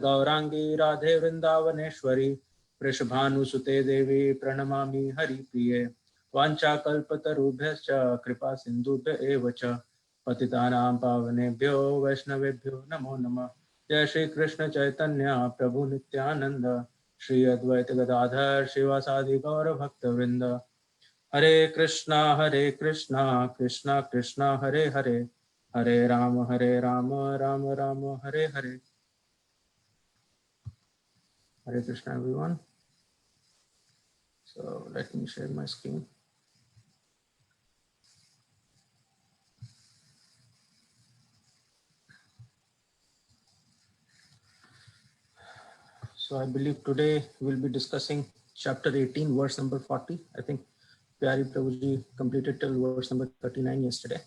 गौरांगी राधे वृंदावनेश्वरी वृषभानुसुते देवी प्रणमामि हरिप्रिये वाञ्छाकल्पतरुभ्यश्च कृपा सिन्धुभ्य एव च पतितानां पावनेभ्यो वैष्णवेभ्यो नमो नमः। जय श्री कृष्ण चैतन्य प्रभु नित्यानंद श्री अद्वैत गदाधर शिवासादि गौर भक्तवृंद। हरे कृष्णा कृष्णा कृष्णा हरे हरे, हरे Ram Ram Ram Hare Hare. Hare Krishna everyone. So let me share my screen. So I believe today we'll be discussing chapter 18 verse number 40. I think Pyari Prabhuji completed till verse number 39 yesterday.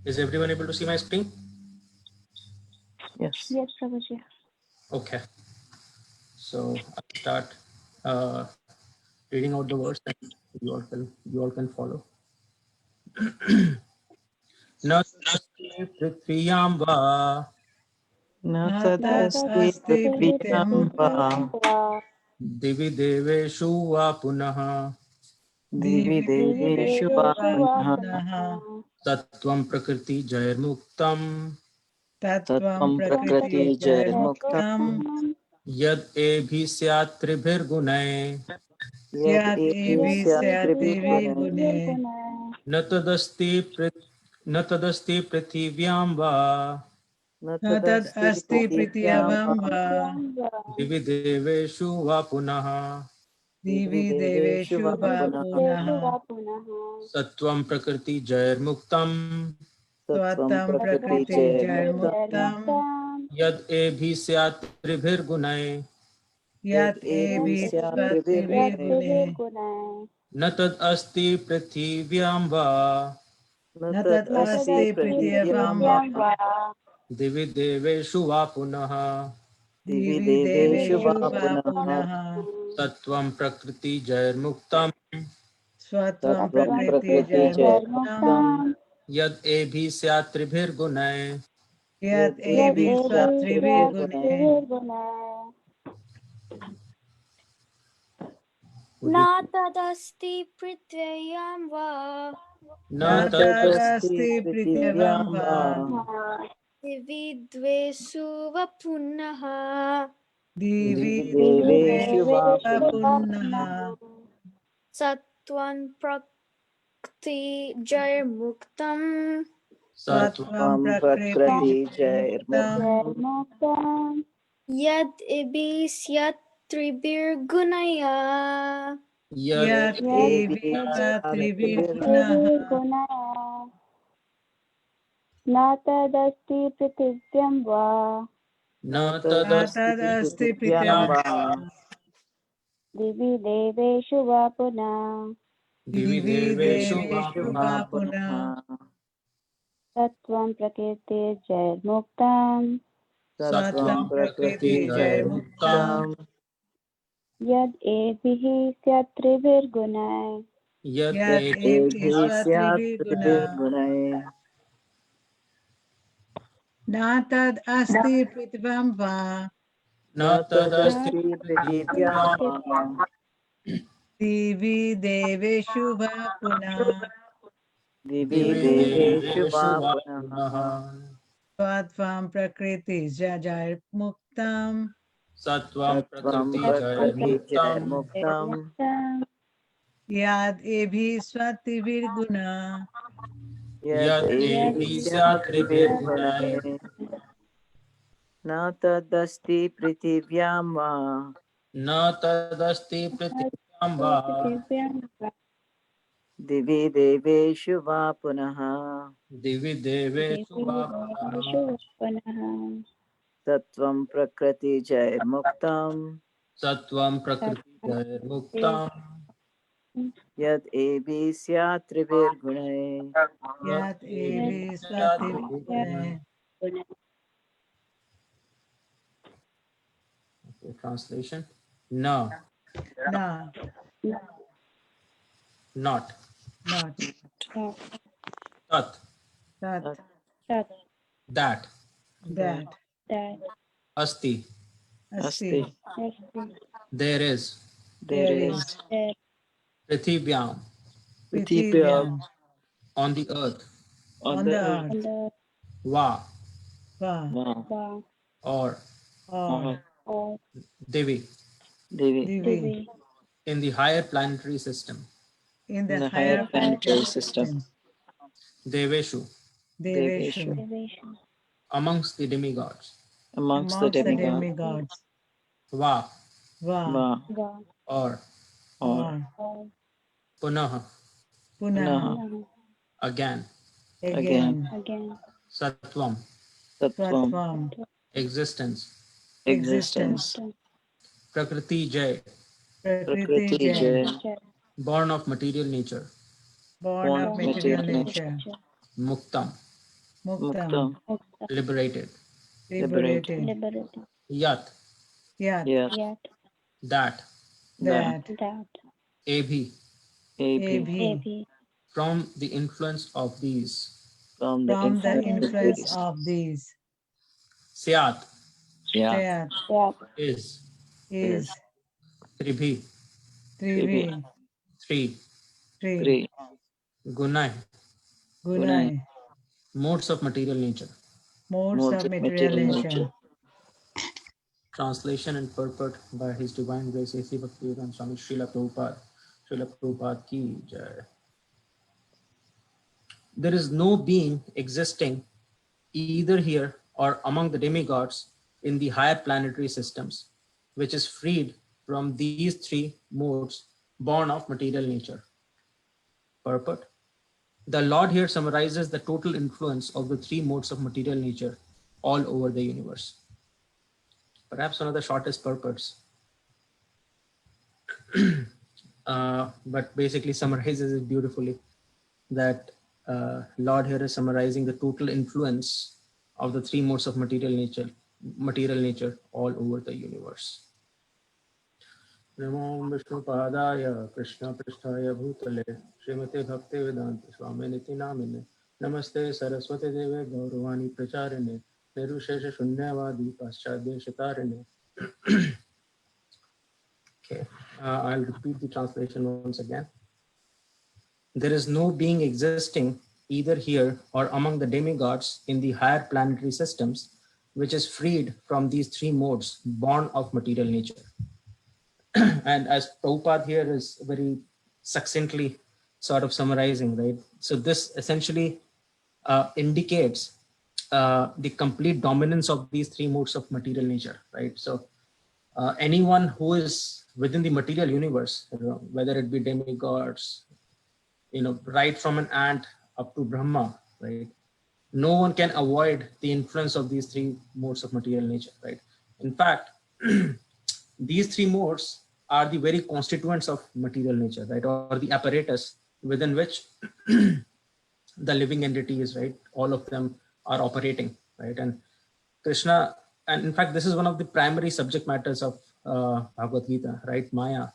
Is everyone able to see my screen? Yes. Yes, Prabhuji. Okay. So I'll start reading out the verse and you all can follow. न तदस्ति पृथ्व्यां वा न तदस्ति पृथिव्यां वा दिवि देवेषु वा पुनः दिवि देवेषु वा पुनः तत्त्वं प्रकृति जैर्मुक्तं तत्त्वं प्रकृति जैर्मुक्तं यद् एभिः स्यात् त्रिभिर्गुणैः यद् एभिः स्यात् त्रिभिर्गुणैः न तदस्ति पृथिव्यां वा न तदस्ति पृथिव्यां वा दिवि देवेषु वा पुनः दिवि देवेषु वा पुनः सत्त्वं प्रकृति जैर्मुक्तं तत्त्वं प्रकृति जैर्मुक्तं यद् एभिः स्यात् त्रिभिर्गुणैः यद् एभिः स्यात् त्रिभिर्गुणैः न तद् अस्ति पृथिव्यां वा न तदस्ति पृथिव्यां वा दिवि देवेषु वा पुनः दिवि देवेषु वा पुनः सत्त्वं प्रकृति जैर्मुक्तं स्वत्वं प्रकृति जैर्मुक्तं यद् एभिः स्यात् त्रिभिर्गुणैः यद् एभिः स्यात् त्रिभिर्गुणैः न तदस्ति पृथिव्यां वा न तदस्ति पृथिव्यां वा दिवि द्वेषु वा पुनः दिवि देवेषु वा पुनः सत्त्वं प्रकृति जैर्मुक्तं सत्त्वं प्रकृति जैर्मुक्तं यद् एभिः स्यात् त्रिभिर्गुणैः यद् एभिः स्यात् त्रिभिर्गुणः न तदस्ति पृथिव्यां वा न तदस्ति तदस्ति पृथिव्यां वा दिवि देवेषु वा पुनः दिवि देवेषु वा पुनः सत्त्वं प्रकृति जैर्मुक्तं सत्त्वं प्रकृति जैर्मुक्तं यद् एभिः स्यात् त्रिभिर्गुणैः यद् यद् एभिः स्यात् त्रिभिर्गुणैः न तद् अस्ति पृथिव्यां वा न तदस्ति पृथिव्यां वा दिवि देवेषु वा पुनः दिवि देवेषु वा पुनः सत्त्वं प्रकृति जैर्मुक्तं सत्त्वं प्रकृति जैर्मुक्तं यद् एभिः स्यात् त्रिभिर्गुणः यद् एभिः स्यात् त्रिभिर्गुणैः न तदस्ति पृथिव्यां वा न तदस्ति पृथिव्यां वा दिवि देवेषु वा पुनः दिवि देवेषु वा पुनः सत्त्वं प्रकृति जैर्मुक्तं सत्त्वं प्रकृति जैर्मुक्तं यद् एभिः स्यात् त्रिभिर्गुणैः यद् एभिः स्यात् त्रिभिर्गुणैः Translation: No. not, not, not, tat, tat, tat, that, that, that, asti, asti, asti, there is, there there is, is there, prithivyam, Prithibhyam Prithibhyam, on the earth, on on the the earth, on earth, the va, va, Va va, or or or divi, Devi, Divi, divi, in the higher planetary system, in in the the higher higher the higher planetary planetary system, system, deveshu, Deveshu, Deveshu, elevation, amongst the demigods, amongst the amongst the demigods, demigods, va, va, Va va, or or or or punaha, Punaha, Punaha, punaha, again, again, again, again, sattvam, Tattvam, Tatvam, tattva, existence, existence, existence, existence, prakriti jay, Prakriti Prakriti Jai, Jai, prakriti, jai, born of material nature, born born of of born of material material material nature, nature, nature, muktam, Muktam, Muktam, mukta, liberated, liberated, liberated, liberated, yat, Yat, Yet, yet, that, that, that, that, abhi, Abhi, Abhi, abhi, from the influence of these, from the from the from the influence of influence influence these, of these, syat, Yat, Sayat, that, is, is, is, tribhi, Tribhi, Trivi, three, Tri, Three, gunai, Gunai, Gunai, modes of material nature. modes modes of of material material nature. nature. Translation and purport by His Divine Grace A.C. Bhaktivedanta Swami Srila Prabhupada. Srila Prabhupada ki jai. There is no being existing either here or among the demigods in the higher planetary systems, which is freed from these three modes born of material nature. Purport. The Lord here summarizes the total influence of the three modes of material nature all over the universe. Perhaps one of the shortest purports, but basically summarizes it beautifully. That Lord here is summarizing the total influence of the three modes of material nature all over the universe. Namo Vishnu Padaya Krishna Pristhaya Bhutale Srimate Bhakti Vedanta Swami Niti Namine Namaste Saraswati Deve Gauravani Pracharine Nirushesha Shunyavadi Paschadya Shatarine. Okay, I'll repeat the translation once again. There is no being existing either here or among the demigods in the higher planetary systems, which is freed from these three modes born of material nature. And as Prabhupada here is very succinctly sort of summarizing, right? So this essentially indicates the complete dominance of these three modes of material nature, right? So anyone who is within the material universe, whether it be demigods, right from an ant up to Brahma, right? No one can avoid the influence of these three modes of material nature, right? In fact, these three modes are the very constituents of material nature, right? Or the apparatus within which the living entity is, right? All of them are operating, right? And Krishna, and in fact, this is one of the primary subject matters of Bhagavad Gita, right? Maya,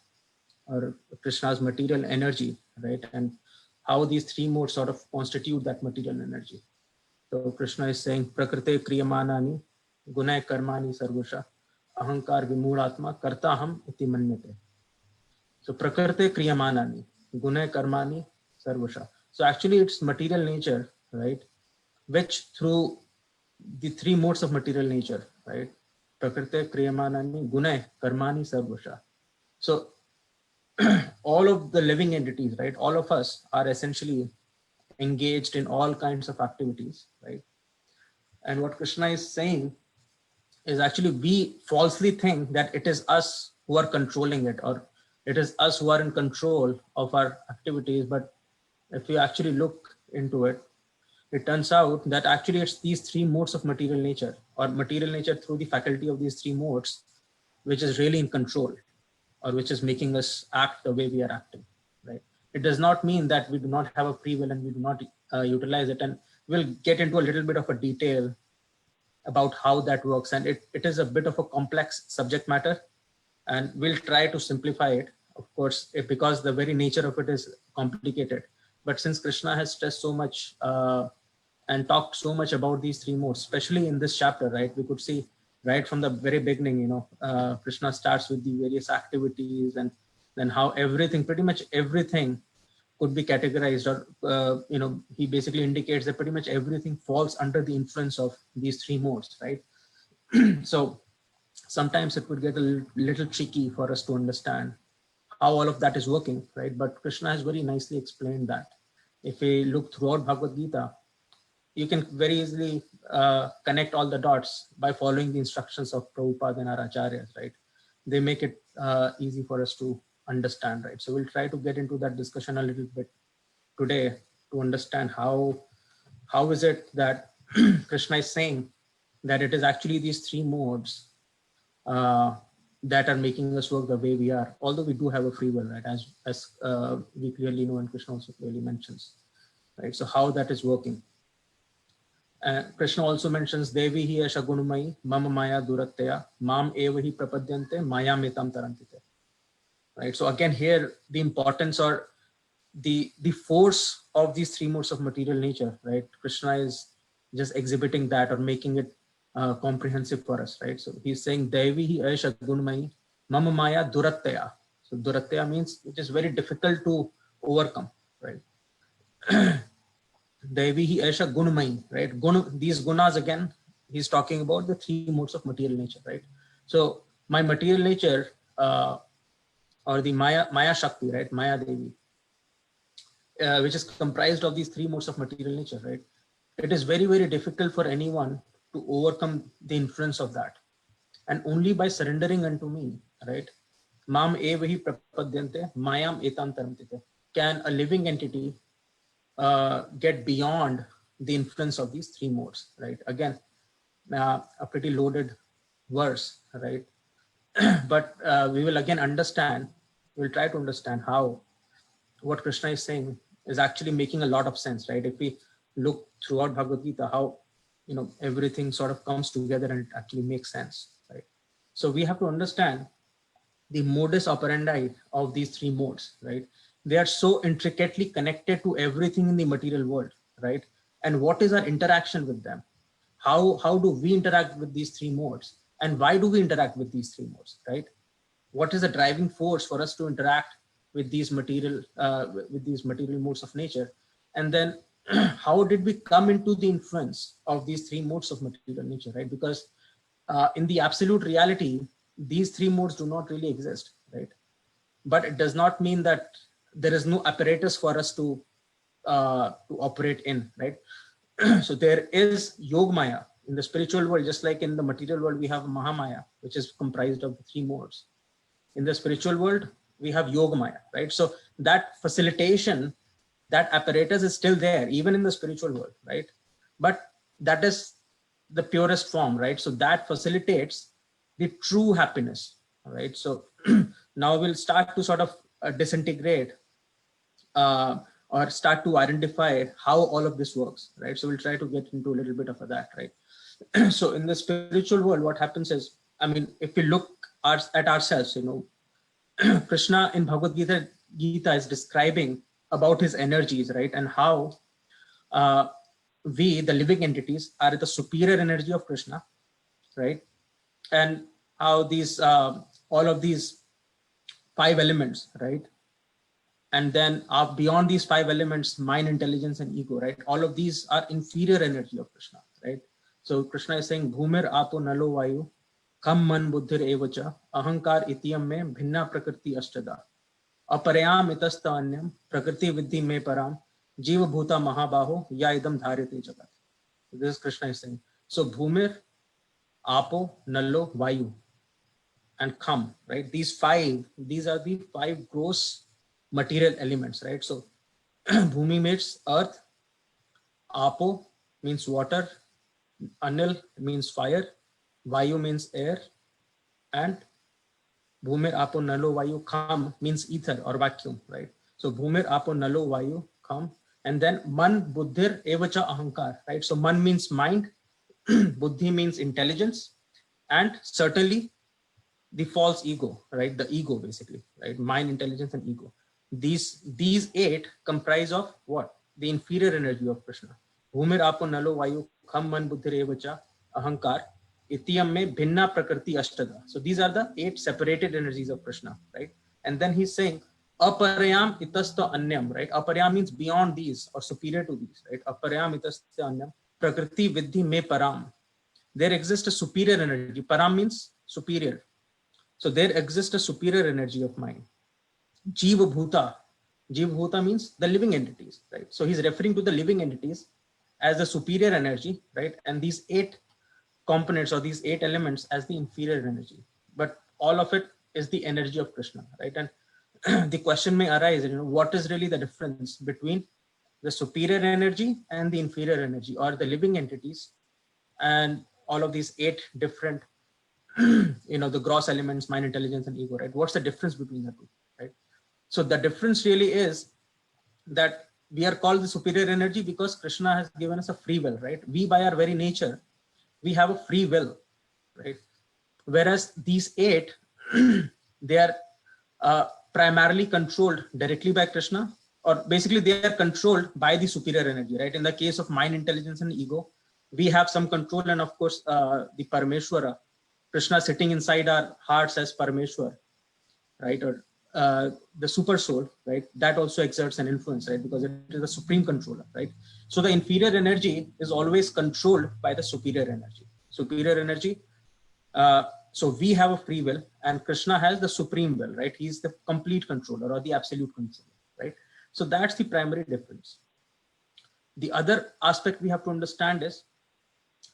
or Krishna's material energy, right? And how these three modes sort of constitute that material energy. So Krishna is saying, Prakrite Kriyamanani, Gunay Karmani Sarvasha, Ahankar Vimuratma, Kartaham iti manyate. So Prakrite Kriyamanani, Gunay Karmani Sarvasha. So actually it's material nature, right? Which through the three modes of material nature, right? Prakrite Kriyamanani, Gunay Karmani Sarvasha. So all of the living entities, right? All of us are essentially engaged in all kinds of activities, right? And what Krishna is saying is actually we falsely think that it is us who are controlling it, or it is us who are in control of our activities. But if you actually look into it, it turns out that actually it's these three modes of material nature, or material nature through the faculty of these three modes, which is really in control, or which is making us act the way we are acting, right? It does not mean that we do not have a free will and we do not utilize it. And we'll get into a little bit of a detail about how that works. And it is a bit of a complex subject matter, and we'll try to simplify it of course, because the very nature of it is complicated. But since Krishna has stressed so much and talked so much about these three modes, especially in this chapter, right? We could see right from the very beginning, Krishna starts with the various activities, and then how everything, pretty much everything, could be categorized, or he basically indicates that pretty much everything falls under the influence of these three modes, right? So sometimes it would get a little tricky for us to understand how all of that is working, right? But Krishna has very nicely explained that. If we look throughout Bhagavad Gita, you can very easily connect all the dots by following the instructions of Prabhupada and our acharyas, right? They make it easy for us to understand, right? So we'll try to get into that discussion a little bit today to understand how is it that Krishna is saying that it is actually these three modes that are making us work the way we are, although we do have a free will, right? As we clearly know, and Krishna also clearly mentions, right? So how that is working. Krishna also mentions Devi hi ashagunumai mama maya duratya mam eva hi prapadyante maya metam tarantite. Right. So again, here the importance or the force of these three modes of material nature, right? Krishna is just exhibiting that or making it comprehensive for us, right? So he's saying Devi hi ashagunumai mama maya duratya. So duratya means it is very difficult to overcome, right? Devi hi aisha gunamai, right? These gunas, again, he's talking about the three modes of material nature, right? So my material nature, or the Maya Shakti, right? Maya Devi, which is comprised of these three modes of material nature, right? It is very, very difficult for anyone to overcome the influence of that. And only by surrendering unto me, right? Mam evahi prapadyante mayam etam taramtite. Can a living entity get beyond the influence of these three modes, right? Again, a pretty loaded verse, right? But we will again understand, we'll try to understand how what Krishna is saying is actually making a lot of sense, right? If we look throughout Bhagavad Gita, how everything sort of comes together and it actually makes sense, right? So we have to understand the modus operandi of these three modes, right? They are so intricately connected to everything in the material world, right? And what is our interaction with them? How do we interact with these three modes? And why do we interact with these three modes, right? What is the driving force for us to interact with these material modes of nature? And then how did we come into the influence of these three modes of material nature, right? Because in the absolute reality, these three modes do not really exist, right? But it does not mean that there is no apparatus for us to operate in, right? So there is Yogmaya in the spiritual world, just like in the material world, we have Mahamaya, which is comprised of the three modes. In the spiritual world, we have Yogmaya, right? So that facilitation, that apparatus is still there, even in the spiritual world, right? But that is the purest form, right? So that facilitates the true happiness, right? So now we'll start to sort of disintegrate or start to identify how all of this works, right? So we'll try to get into a little bit of that, right? So in the spiritual world, what happens is, I mean, if we look at ourselves, Krishna in Bhagavad Gita is describing about his energies, right? And how we, the living entities, are the superior energy of Krishna, right? And how these, all of these five elements, right? And then beyond these five elements, mind, intelligence, and ego, right? All of these are inferior energy of Krishna, right? So Krishna is saying, Bhumir apo nalo vayu, kam man buddhir evacha, ahankar itiyam me bhinna prakriti ashtada, aparayam itasta anyam, prakriti vidhi me param, jiva bhuta mahabaho, ya idam dharite jagat. This is Krishna is saying. So Bhumir, apo, nalo, vayu, and kam, right? These are the five gross material elements, right? So Bhumi means earth, Apo means water, Anil means fire, Vayu means air, and Bhumir Apo Nalo Vayu Kam means ether or vacuum, right? So Bhumir Apo Nalo Vayu Kam, and then Man Buddhir Evacha Ahankar, right? So Man means mind, Buddhi means intelligence, and certainly the false ego, right? The ego basically, right? Mind, intelligence, and ego. These 8 comprise of what? The inferior energy of Krishna. Bhumir apo nalo vayu kham man buddhi revacha ahankar itiyam me bhinna prakriti ashtada. So these are the 8 separated energies of Krishna, right? And then he's saying aparayam itasta anyam, right? Aparayam means beyond these or superior to these, right? Aparayam itasta anyam prakriti vidhi me param. There exists a superior energy. Param means superior. So there exists a superior energy of mind. Jiva Bhuta. Jiva Bhuta means the living entities, right? So he's referring to the living entities as the superior energy, right? And these 8 components or these 8 elements as the inferior energy. But all of it is the energy of Krishna, right? And the question may arise, what is really the difference between the superior energy and the inferior energy, or the living entities and all of these 8 different the gross elements, mind, intelligence, and ego, right? What's the difference between the two, right? So the difference really is that we are called the superior energy because Krishna has given us a free will, right? We, by our very nature, we have a free will, right? Whereas these 8, they are primarily controlled directly by Krishna, or basically they are controlled by the superior energy, right? In the case of mind, intelligence, and ego, we have some control, and of course, the Parameshwara, Krishna sitting inside our hearts as Parameshwar, right? Or the super soul, right? That also exerts an influence, right? Because it is the supreme controller, right? So the inferior energy is always controlled by the superior energy. Superior energy. So we have a free will, and Krishna has the supreme will, right? He's the complete controller or the absolute controller, right? So that's the primary difference. The other aspect we have to understand is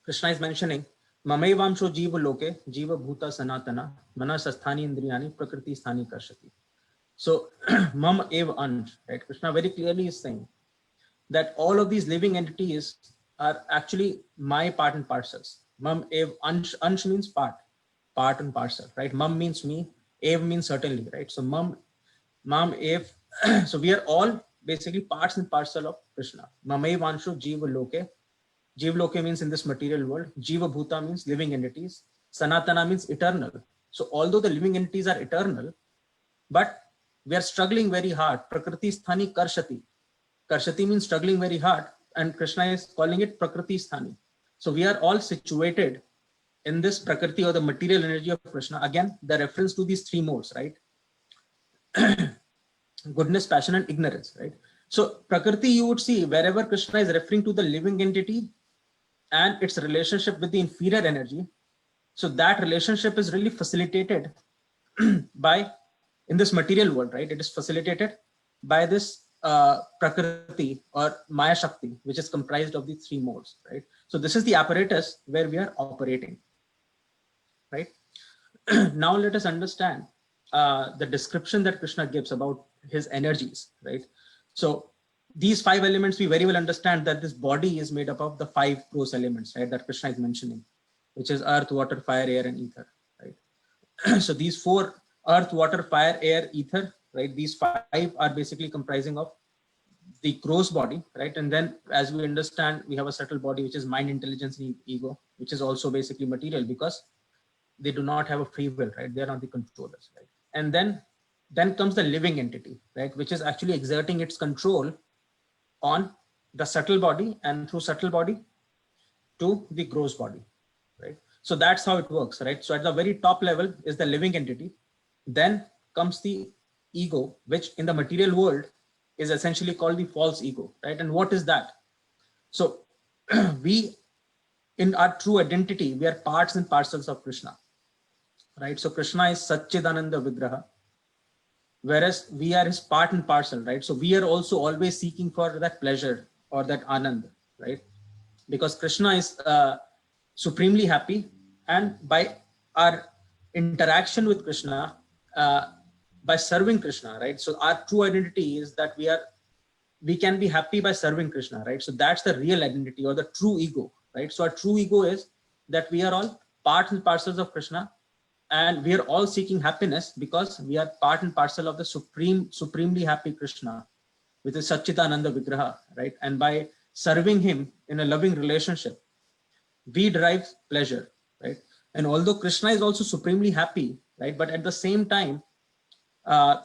Krishna is mentioning Mamevamsho Jiva Loke, Jiva Bhuta Sanatana, Manasasthani Indriyani, Prakriti Sthani Karshati. So, Mam Ev Ansh, right? Krishna very clearly is saying that all of these living entities are actually my part and parcels. Mam Ev Ansh, Ansh means part and parcel, right? Mam means me, Ev means certainly, right? So, Mam Ev, so we are all basically parts and parcel of Krishna. Mamev Anshu Jiva Loke. Jiva Loke means in this material world. Jiva Bhuta means living entities. Sanatana means eternal. So although the living entities are eternal, but we are struggling very hard. Prakriti Sthani Karshati. Karshati means struggling very hard, and Krishna is calling it Prakriti Sthani. So we are all situated in this Prakriti or the material energy of Krishna. Again, the reference to these 3 modes, right? Goodness, passion, and ignorance, right? So Prakriti, you would see wherever Krishna is referring to the living entity and its relationship with the inferior energy. So that relationship is really facilitated by, in this material world, right? It is facilitated by this Prakriti or Maya Shakti, which is comprised of the 3 modes, right? So this is the apparatus where we are operating, right? Now let us understand the description that Krishna gives about his energies, right? So these 5 elements, we very well understand that this body is made up of the 5 gross elements, right? That Krishna is mentioning, which is earth, water, fire, air, and ether, right? So these 4, earth, water, fire, air, ether, right? These 5 are basically comprising of the gross body, right? And then as we understand, we have a subtle body, which is mind, intelligence, and ego, which is also basically material because they do not have a free will, right? They're not the controllers, right? And then comes the living entity, right? Which is actually exerting its control on the subtle body, and through subtle body to the gross body, right? So that's how it works, right? So at the very top level is the living entity. Then comes the ego, which in the material world is essentially called the false ego, right? And what is that? So we, in our true identity, we are parts and parcels of Krishna, right? So Krishna is Satchidananda Vigraha, whereas we are his part and parcel, right? So we are also always seeking for that pleasure or that anand, right? Because Krishna is supremely happy, and by our interaction with Krishna, by serving Krishna, right? So our true identity is that we can be happy by serving Krishna, right? So that's the real identity or the true ego, right? So our true ego is that we are all parts and parcels of Krishna, and we are all seeking happiness because we are part and parcel of the supremely happy Krishna, which is Satchitananda Vigraha, right? And by serving him in a loving relationship, we derive pleasure, right? And although Krishna is also supremely happy, right? But at the same time,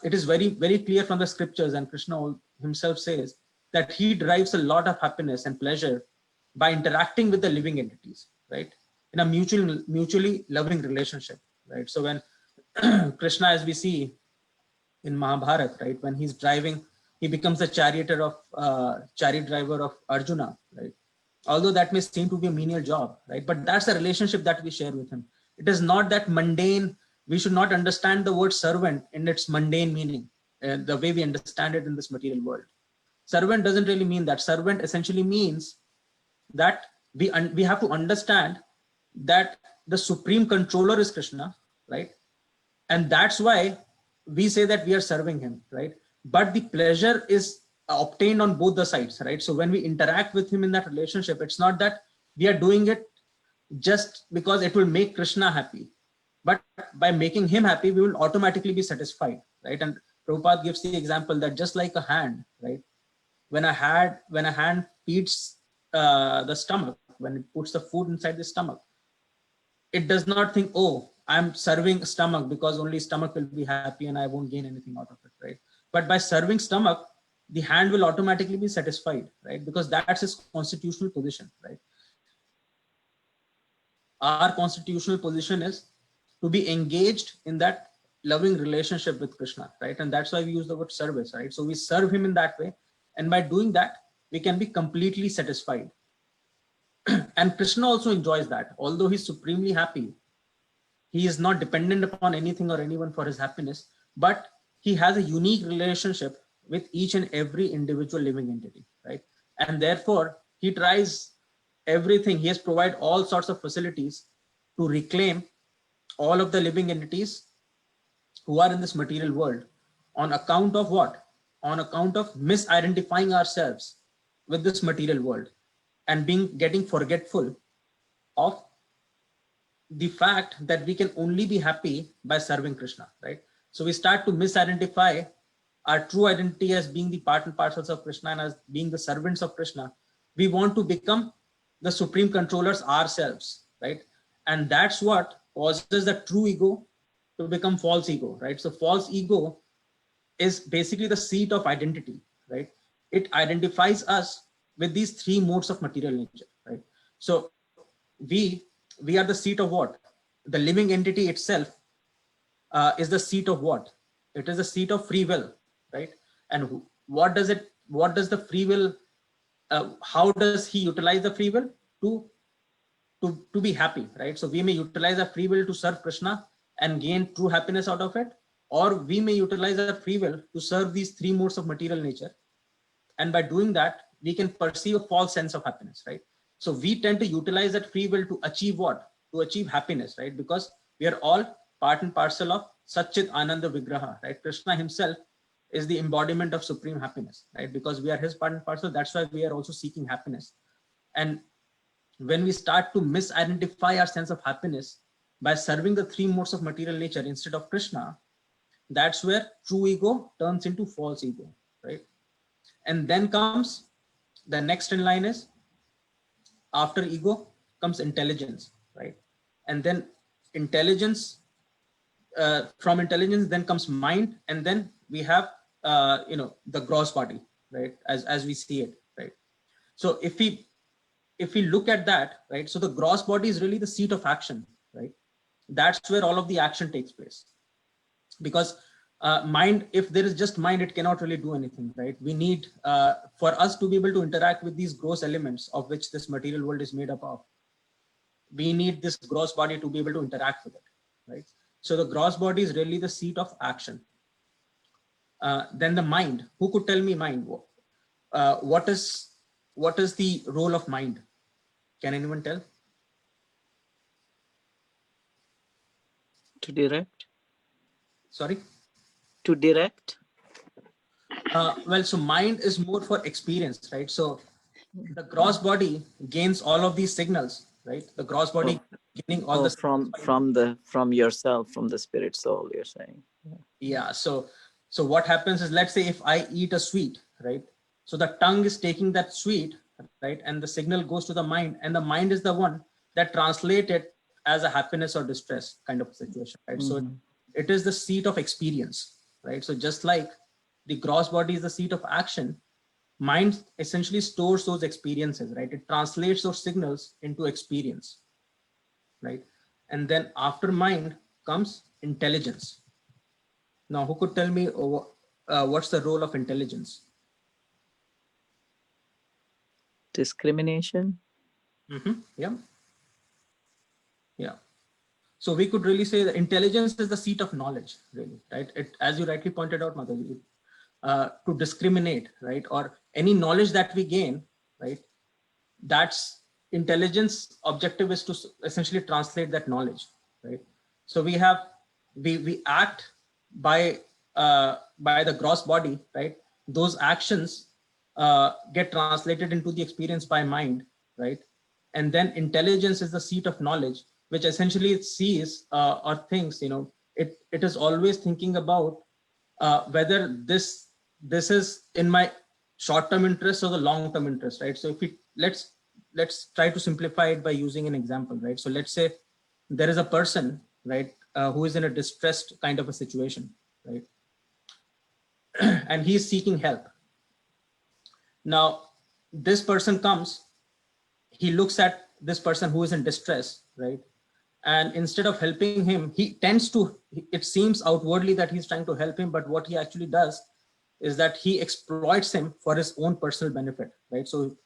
it is very, very clear from the scriptures, and Krishna himself says that he derives a lot of happiness and pleasure by interacting with the living entities, right? In a mutually loving relationship, right? So when Krishna, as we see in Mahabharata, right, when he's driving, he becomes the chariot driver of Arjuna, right? Although that may seem to be a menial job, right? But that's the relationship that we share with him. It is not that mundane. We should not understand the word servant in its mundane meaning, the way we understand it in this material world. Servant doesn't really mean that. Servant essentially means that we have to understand that the supreme controller is Krishna, right? And that's why we say that we are serving him, right? But the pleasure is obtained on both the sides, right? So when we interact with him in that relationship, it's not that we are doing it just because it will make Krishna happy, but by making him happy, we will automatically be satisfied, right? And Prabhupada gives the example that just like a hand, right? When a hand feeds the stomach, when it puts the food inside the stomach, it does not think, oh, I'm serving stomach because only stomach will be happy and I won't gain anything out of it, right? But by serving stomach, the hand will automatically be satisfied, right? Because that's his constitutional position, right? Our constitutional position is to be engaged in that loving relationship with Krishna, right? And that's why we use the word service, right? So we serve him in that way. And by doing that, we can be completely satisfied. And Krishna also enjoys that. Although he's supremely happy, he is not dependent upon anything or anyone for his happiness, but he has a unique relationship with each and every individual living entity, right? And therefore, he tries everything. He has provided all sorts of facilities to reclaim all of the living entities who are in this material world on account of what? On account of misidentifying ourselves with this material world and getting forgetful of the fact that we can only be happy by serving Krishna, right? So we start to misidentify our true identity as being the part and parcels of Krishna and as being the servants of Krishna. We want to become the supreme controllers ourselves, right? And that's what causes the true ego to become false ego, right? So false ego is basically the seat of identity, right? It identifies us with these three modes of material nature, right? So we are the seat of what? The living entity itself is the seat of what? It is the seat of free will, right? And what does the free will, how does he utilize the free will? To be happy, right? So we may utilize our free will to serve Krishna and gain true happiness out of it, or we may utilize our free will to serve these three modes of material nature. And by doing that, we can perceive a false sense of happiness, right? So we tend to utilize that free will to achieve what? To achieve happiness, right? Because we are all part and parcel of Satchit Ananda Vigraha, right? Krishna himself is the embodiment of supreme happiness, right? Because we are his part and parcel, that's why we are also seeking happiness. And when we start to misidentify our sense of happiness by serving the three modes of material nature instead of Krishna, that's where true ego turns into false ego, right? And then comes the next in line is, after ego comes intelligence, right? And then intelligence, from intelligence then comes mind, and then we have the gross body, right? As we see it, right? So if we look at that, right, so the gross body is really the seat of action, right? That's where all of the action takes place. Because mind, if there is just mind, it cannot really do anything, right? We need, for us to be able to interact with these gross elements of which this material world is made up of, we need this gross body to be able to interact with it, right? So the gross body is really the seat of action. Then the mind, who could tell me mind? What is the role of mind? Can anyone tell? To direct. Sorry? To direct. Well, so mind is more for experience, right? So the gross body gains all of these signals, right? The gross body gaining all the from yourself, from the spirit soul, you're saying. Yeah. So what happens is, let's say if I eat a sweet, right? So the tongue is taking that sweet, right? And the signal goes to the mind, and the mind is the one that translates it as a happiness or distress kind of situation, right? So it is the seat of experience, right? So just like the gross body is the seat of action, mind essentially stores those experiences, right? It translates those signals into experience, right? And then after mind comes intelligence. Now, who could tell me what's the role of intelligence? Discrimination. Yeah. Yeah. So we could really say that intelligence is the seat of knowledge, really, right? It, as you rightly pointed out, Mataji, to discriminate, right? Or any knowledge that we gain, right? That's intelligence objective is to essentially translate that knowledge, right? So we act by the gross body, right? Those actions get translated into the experience by mind, right? And then intelligence is the seat of knowledge, which essentially it sees or thinks, it is always thinking about whether this is in my short-term interest or the long-term interest, right? So if we let's try to simplify it by using an example, right? So let's say there is a person, right, who is in a distressed kind of a situation, right? And he is seeking help. Now, this person comes, he looks at this person who is in distress, right? And instead of helping him, he tends to, it seems outwardly that he's trying to help him, but what he actually does is that he exploits him for his own personal benefit, right? So,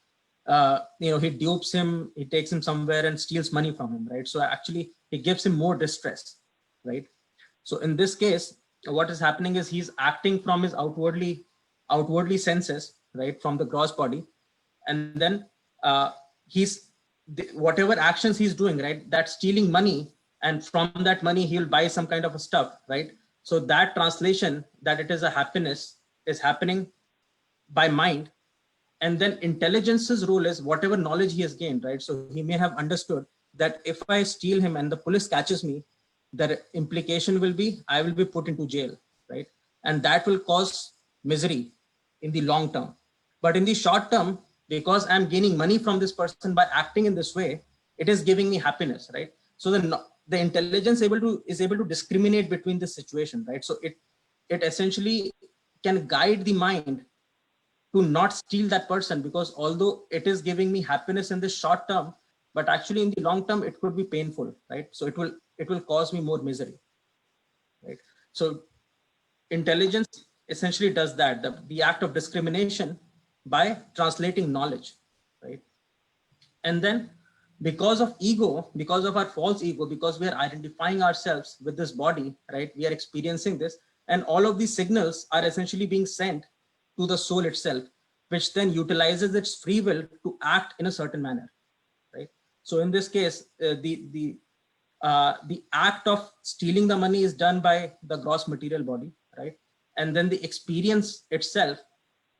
he dupes him, he takes him somewhere and steals money from him, right? So actually he gives him more distress, right? So in this case, what is happening is he's acting from his outwardly senses, right? From the gross body. And then whatever actions he's doing, right? That's stealing money. And from that money, he'll buy some kind of a stuff, right? So that translation that it is a happiness is happening by mind. And then intelligence's role is whatever knowledge he has gained, right? So he may have understood that if I steal him and the police catches me, the implication will be I will be put into jail, right? And that will cause misery in the long term. But in the short term, because I'm gaining money from this person by acting in this way, it is giving me happiness, right? So the intelligence is able to discriminate between this situation, right? So it essentially can guide the mind to not steal that person, because although it is giving me happiness in the short term, but actually in the long term it could be painful, right? So it will cause me more misery, right? So intelligence essentially does that, the act of discrimination by translating knowledge, right? And then because of ego, because of our false ego, because we are identifying ourselves with this body, right? We are experiencing this, and all of these signals are essentially being sent to the soul itself, which then utilizes its free will to act in a certain manner, right? So in this case, the act of stealing the money is done by the gross material body, right? And then the experience itself,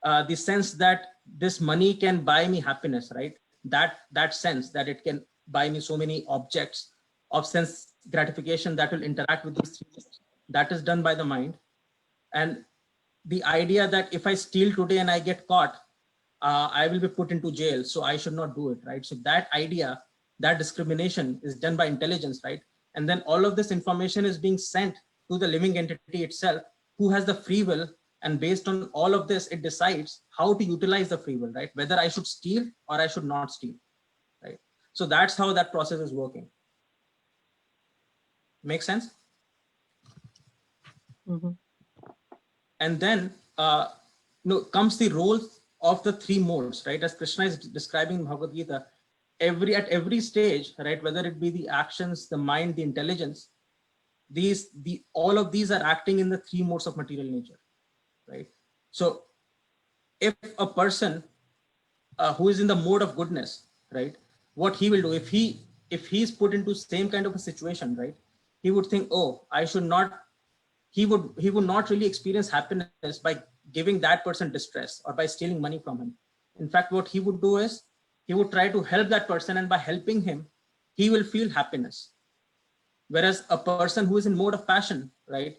the sense that this money can buy me happiness, right? That sense that it can buy me so many objects of sense gratification that will interact with these things, that is done by the mind. And the idea that if I steal today and I get caught, I will be put into jail, so I should not do it, right? So that idea, that discrimination is done by intelligence, right? And then all of this information is being sent to the living entity itself, who has the free will, and based on all of this, it decides how to utilize the free will, right? Whether I should steal or I should not steal, right? So that's how that process is working. Make sense? Mm-hmm. And then comes the roles of the three modes, right? As Krishna is describing in Bhagavad Gita, at every stage, right? Whether it be the actions, the mind, the intelligence, all of these are acting in the three modes of material nature, right? So if a person who is in the mode of goodness, right? What he will do if he's put into same kind of a situation, right? He would think, oh, I should not. He would not really experience happiness by giving that person distress or by stealing money from him. In fact, what he would do is he would try to help that person, and by helping him, he will feel happiness. Whereas a person who is in mode of passion, right?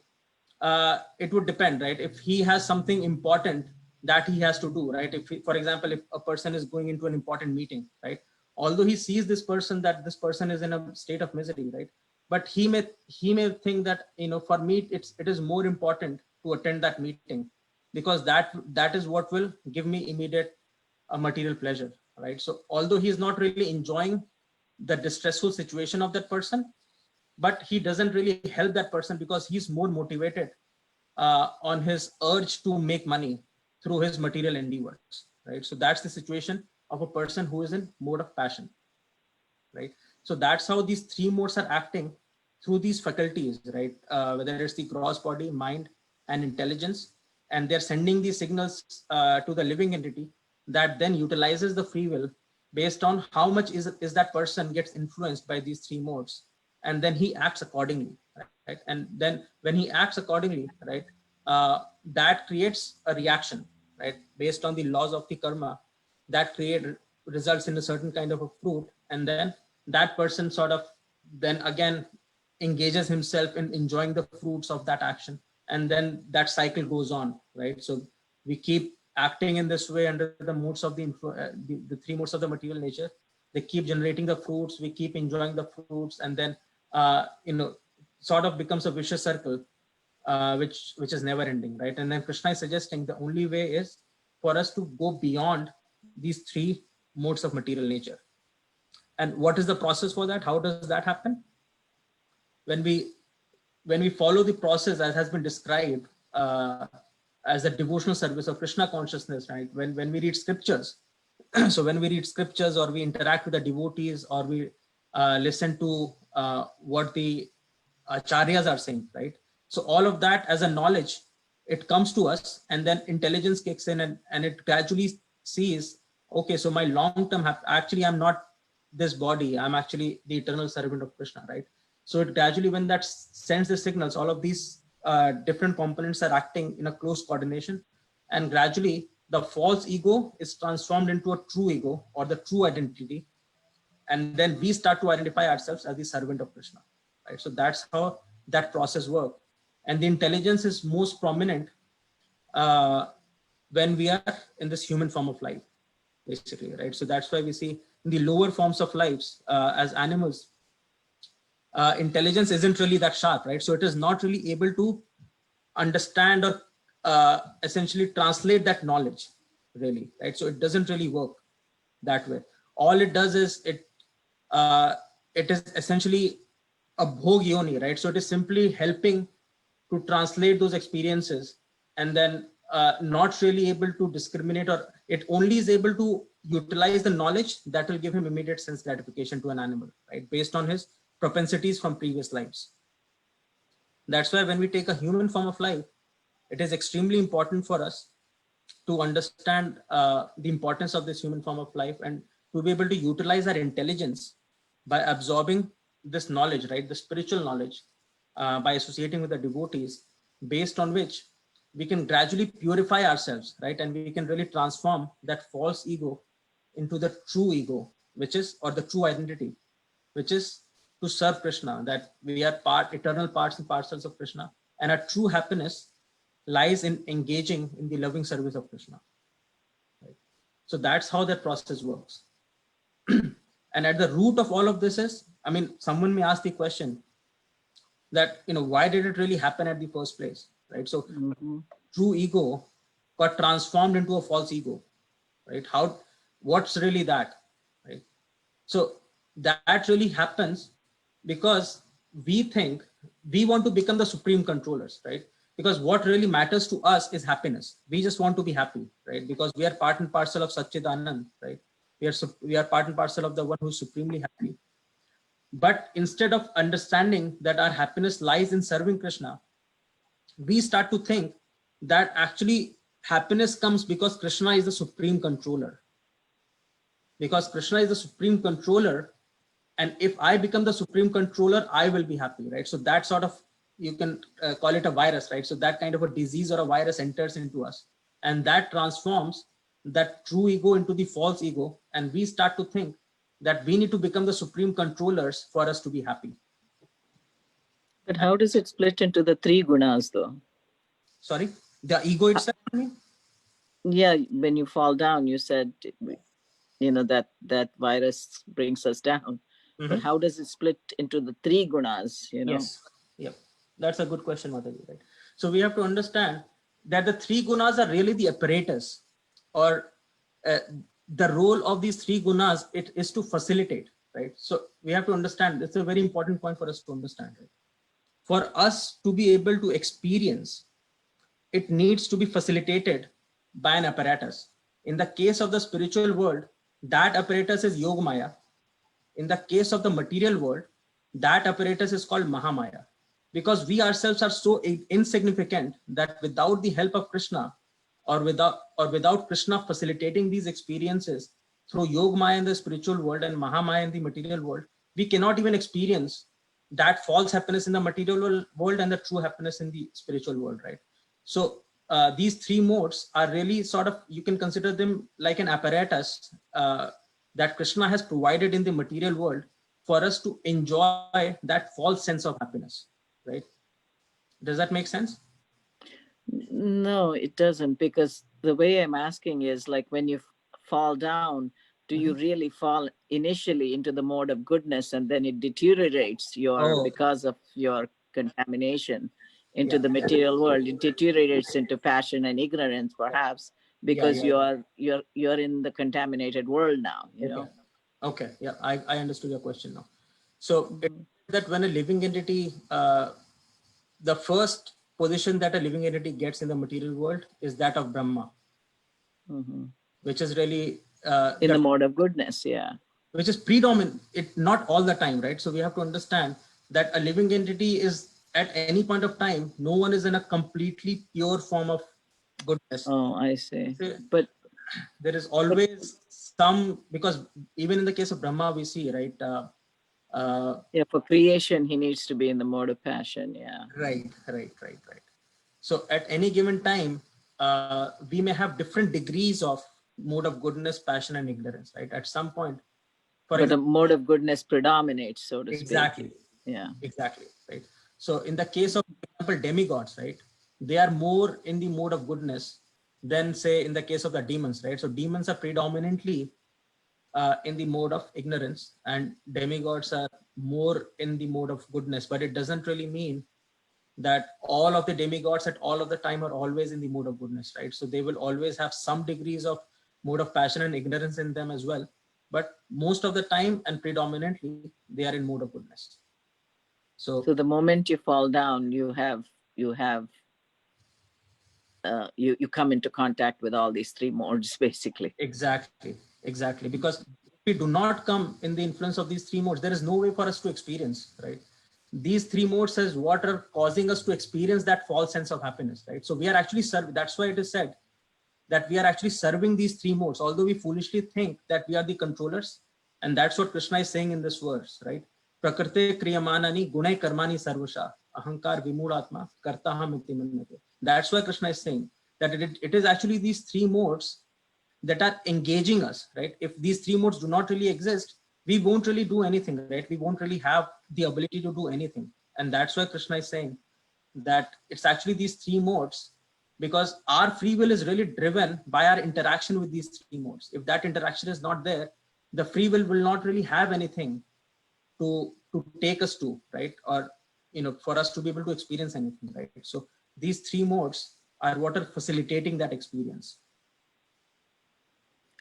It would depend, right? If he has something important that he has to do, right? For example, if a person is going into an important meeting, right? Although he sees this person, that this person is in a state of misery, right? but he may think that, for me it is more important to attend that meeting, because that is what will give me immediate material pleasure, right? So although he is not really enjoying the distressful situation of that person, but he doesn't really help that person because he's more motivated on his urge to make money through his material endeavors, right? So that's the situation of a person who is in mode of passion, right? So that's how these three modes are acting through these faculties, right? Whether it's the gross body, mind, and intelligence, and they're sending these signals to the living entity that then utilizes the free will based on how much is that person gets influenced by these three modes, and then he acts accordingly, right? And then when he acts accordingly, right, that creates a reaction, right, based on the laws of the karma that results in a certain kind of a fruit, and then that person sort of then again engages himself in enjoying the fruits of that action, and then that cycle goes on, right? So we keep acting in this way under the modes of the three modes of the material nature. They keep generating the fruits, we keep enjoying the fruits, and then sort of becomes a vicious circle, which is never ending, right? And then Krishna is suggesting the only way is for us to go beyond these three modes of material nature. And what is the process for that? How does that happen? When we follow the process as has been described as a devotional service of Krishna consciousness, right? When we read scriptures, so when we read scriptures or we interact with the devotees or we listen to what the acharyas are saying, right? So all of that as a knowledge, it comes to us, and then intelligence kicks in, and it gradually sees, okay, so my long-term, actually I'm not this body, I'm actually the eternal servant of Krishna, right? So it gradually, when that sends the signals, all of these different components are acting in a close coordination, and gradually the false ego is transformed into a true ego or the true identity, and then we start to identify ourselves as the servant of Krishna, right? So that's how that process works. And the intelligence is most prominent when we are in this human form of life, basically, right? So that's why we see in the lower forms of lives as animals, intelligence isn't really that sharp, right? So it is not really able to understand or essentially translate that knowledge, really, right? So it doesn't really work that way. All it does is it is essentially a bhog yoni, right? So it is simply helping to translate those experiences, and then not really able to discriminate, or it only is able to utilize the knowledge that will give him immediate sense gratification to an animal, right? Based on his propensities from previous lives. That's why when we take a human form of life, it is extremely important for us to understand the importance of this human form of life, and to be able to utilize our intelligence by absorbing this knowledge, right? The spiritual knowledge, by associating with the devotees, based on which we can gradually purify ourselves, right? And we can really transform that false ego into the true ego, which is, or the true identity, which is to serve Krishna, that we are eternal parts and parcels of Krishna, and our true happiness lies in engaging in the loving service of Krishna, right? So that's how that process works. And at the root of all of this is, I mean, someone may ask the question that, why did it really happen at the first place, right? So true ego got transformed into a false ego, right? What's really that, right? So that really happens because we think we want to become the supreme controllers, right? Because what really matters to us is happiness. We just want to be happy, right? Because we are part and parcel of Satchidanand, right? We are part and parcel of the one who's supremely happy. But instead of understanding that our happiness lies in serving Krishna, we start to think that actually happiness comes because Krishna is the supreme controller. Because Krishna is the supreme controller, and if I become the supreme controller, I will be happy, right? So that sort of, you can call it a virus, right? So that kind of a disease or a virus enters into us, and that transforms that true ego into the false ego, and we start to think that we need to become the supreme controllers for us to be happy. But how does it split into the three gunas, though? Sorry, the ego itself, I mean? Yeah, when you fall down, you said, that virus brings us down. but how does it split into the three gunas, you know? Yes. Yep. That's a good question, Mataji, right? So we have to understand that the three gunas are really the apparatus, or the role of these three gunas, it is to facilitate, right? So we have to understand, it's a very important point for us to understand, right? For us to be able to experience, it needs to be facilitated by an apparatus. In the case of the spiritual world, that apparatus is Yogamaya. In the case of the material world, that apparatus is called Mahamaya. Because we ourselves are so insignificant that without the help of Krishna, or without Krishna facilitating these experiences through Yogamaya in the spiritual world and Mahamaya in the material world, we cannot even experience that false happiness in the material world and the true happiness in the spiritual world, right? So these three modes are really sort of, you can consider them like an apparatus that Krishna has provided in the material world for us to enjoy that false sense of happiness, right? Does that make sense? No, it doesn't, because the way I'm asking is like when you fall down, do you really fall initially into the mode of goodness and then it deteriorates because of your contamination into the material world? It deteriorates into passion and ignorance, perhaps, because you're in the contaminated world now, you know? Okay, yeah, I understood your question now. So that when a living entity, the first position that a living entity gets in the material world is that of Brahma, which is really in the mode of goodness, which is predominant, it not all the time, right? So we have to understand that a living entity is at any point of time, no one is in a completely pure form of goodness. Oh, I see. But there is always some, because even in the case of Brahma, we see, right? For creation, he needs to be in the mode of passion. Right. So at any given time, we may have different degrees of mode of goodness, passion, and ignorance, right? At some point, but the mode of goodness predominates, so to speak. Exactly, right? So in the case of, for example, demigods, right? They are more in the mode of goodness than, say, in the case of the demons, right? So demons are predominantly in the mode of ignorance, and demigods are more in the mode of goodness. But it doesn't really mean that all of the demigods at all of the time are always in the mode of goodness, right? So they will always have some degrees of mode of passion and ignorance in them as well. But most of the time and predominantly, they are in mode of goodness. So the moment you fall down, you come into contact with all these three modes, basically. Exactly. Because if we do not come in the influence of these three modes, there is no way for us to experience, right? These three modes is what are causing us to experience that false sense of happiness, right? So we are actually serving. That's why it is said that we are actually serving these three modes, although we foolishly think that we are the controllers. And that's what Krishna is saying in this verse, right? Prakrite kriyamanani gunai karmani sarvasha ahankar vimudatma kartaham iti manyate. That's why Krishna is saying that it is actually these three modes that are engaging us, right? If these three modes do not really exist, we won't really do anything, right? We won't really have the ability to do anything. And that's why Krishna is saying that it's actually these three modes, because our free will is really driven by our interaction with these three modes. If that interaction is not there, the free will not really have anything to take us to, right? Or, for us to be able to experience anything, right? So these three modes are what are facilitating that experience.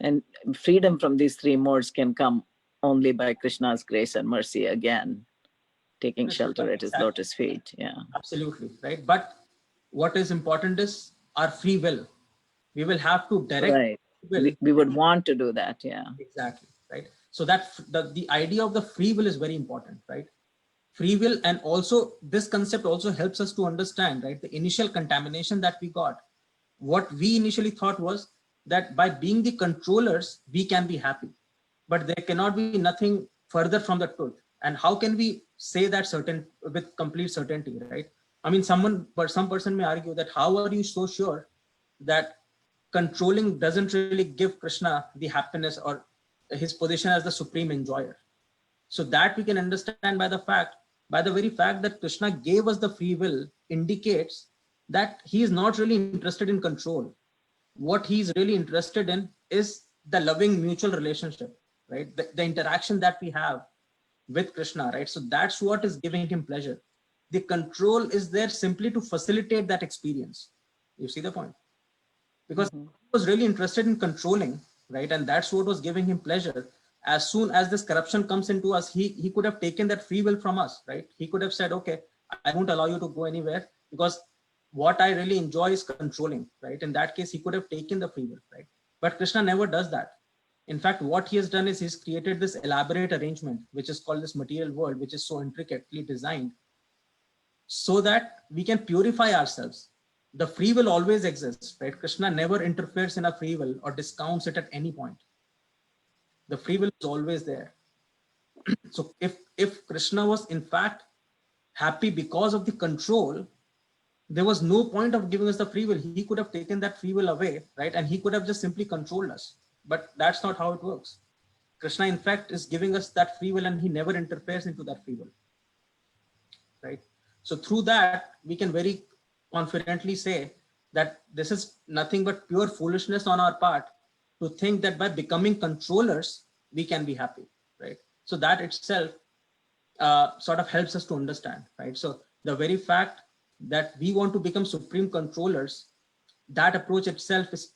And freedom from these three modes can come only by Krishna's grace and mercy, again, taking shelter at his lotus feet. Absolutely, right? But what is important is our free will. We will have to direct. Right. We would want to do that. Exactly, right? So that the idea of the free will is very important, right? Free will, and also this concept also helps us to understand, right, the initial contamination that we got. What we initially thought was that by being the controllers, we can be happy, but there cannot be nothing further from the truth. And how can we say that with complete certainty, right? I mean, some person may argue that how are you so sure that controlling doesn't really give Krishna the happiness or his position as the supreme enjoyer? So that we can understand by the very fact that Krishna gave us the free will indicates that he is not really interested in control. What he's really interested in is the loving mutual relationship, right? The interaction that we have with Krishna, right? So that's what is giving him pleasure. The control is there simply to facilitate that experience. You see the point? Because he was really interested in controlling, right? And that's what was giving him pleasure. As soon as this corruption comes into us, he could have taken that free will from us, right? He could have said, okay, I won't allow you to go anywhere because what I really enjoy is controlling, right? In that case, he could have taken the free will, right? But Krishna never does that. In fact, what he has done is he's created this elaborate arrangement, which is called this material world, which is so intricately designed so that we can purify ourselves. The free will always exists, right? Krishna never interferes in our free will or discounts it at any point. The free will is always there. So if Krishna was in fact happy because of the control, there was no point of giving us the free will. He could have taken that free will away, right? And he could have just simply controlled us. But that's not how it works. Krishna, in fact, is giving us that free will and he never interferes into that free will, right? So through that, we can very confidently say that this is nothing but pure foolishness on our part to think that by becoming controllers, we can be happy, right? So that itself sort of helps us to understand, right? So the very fact that we want to become supreme controllers, that approach itself is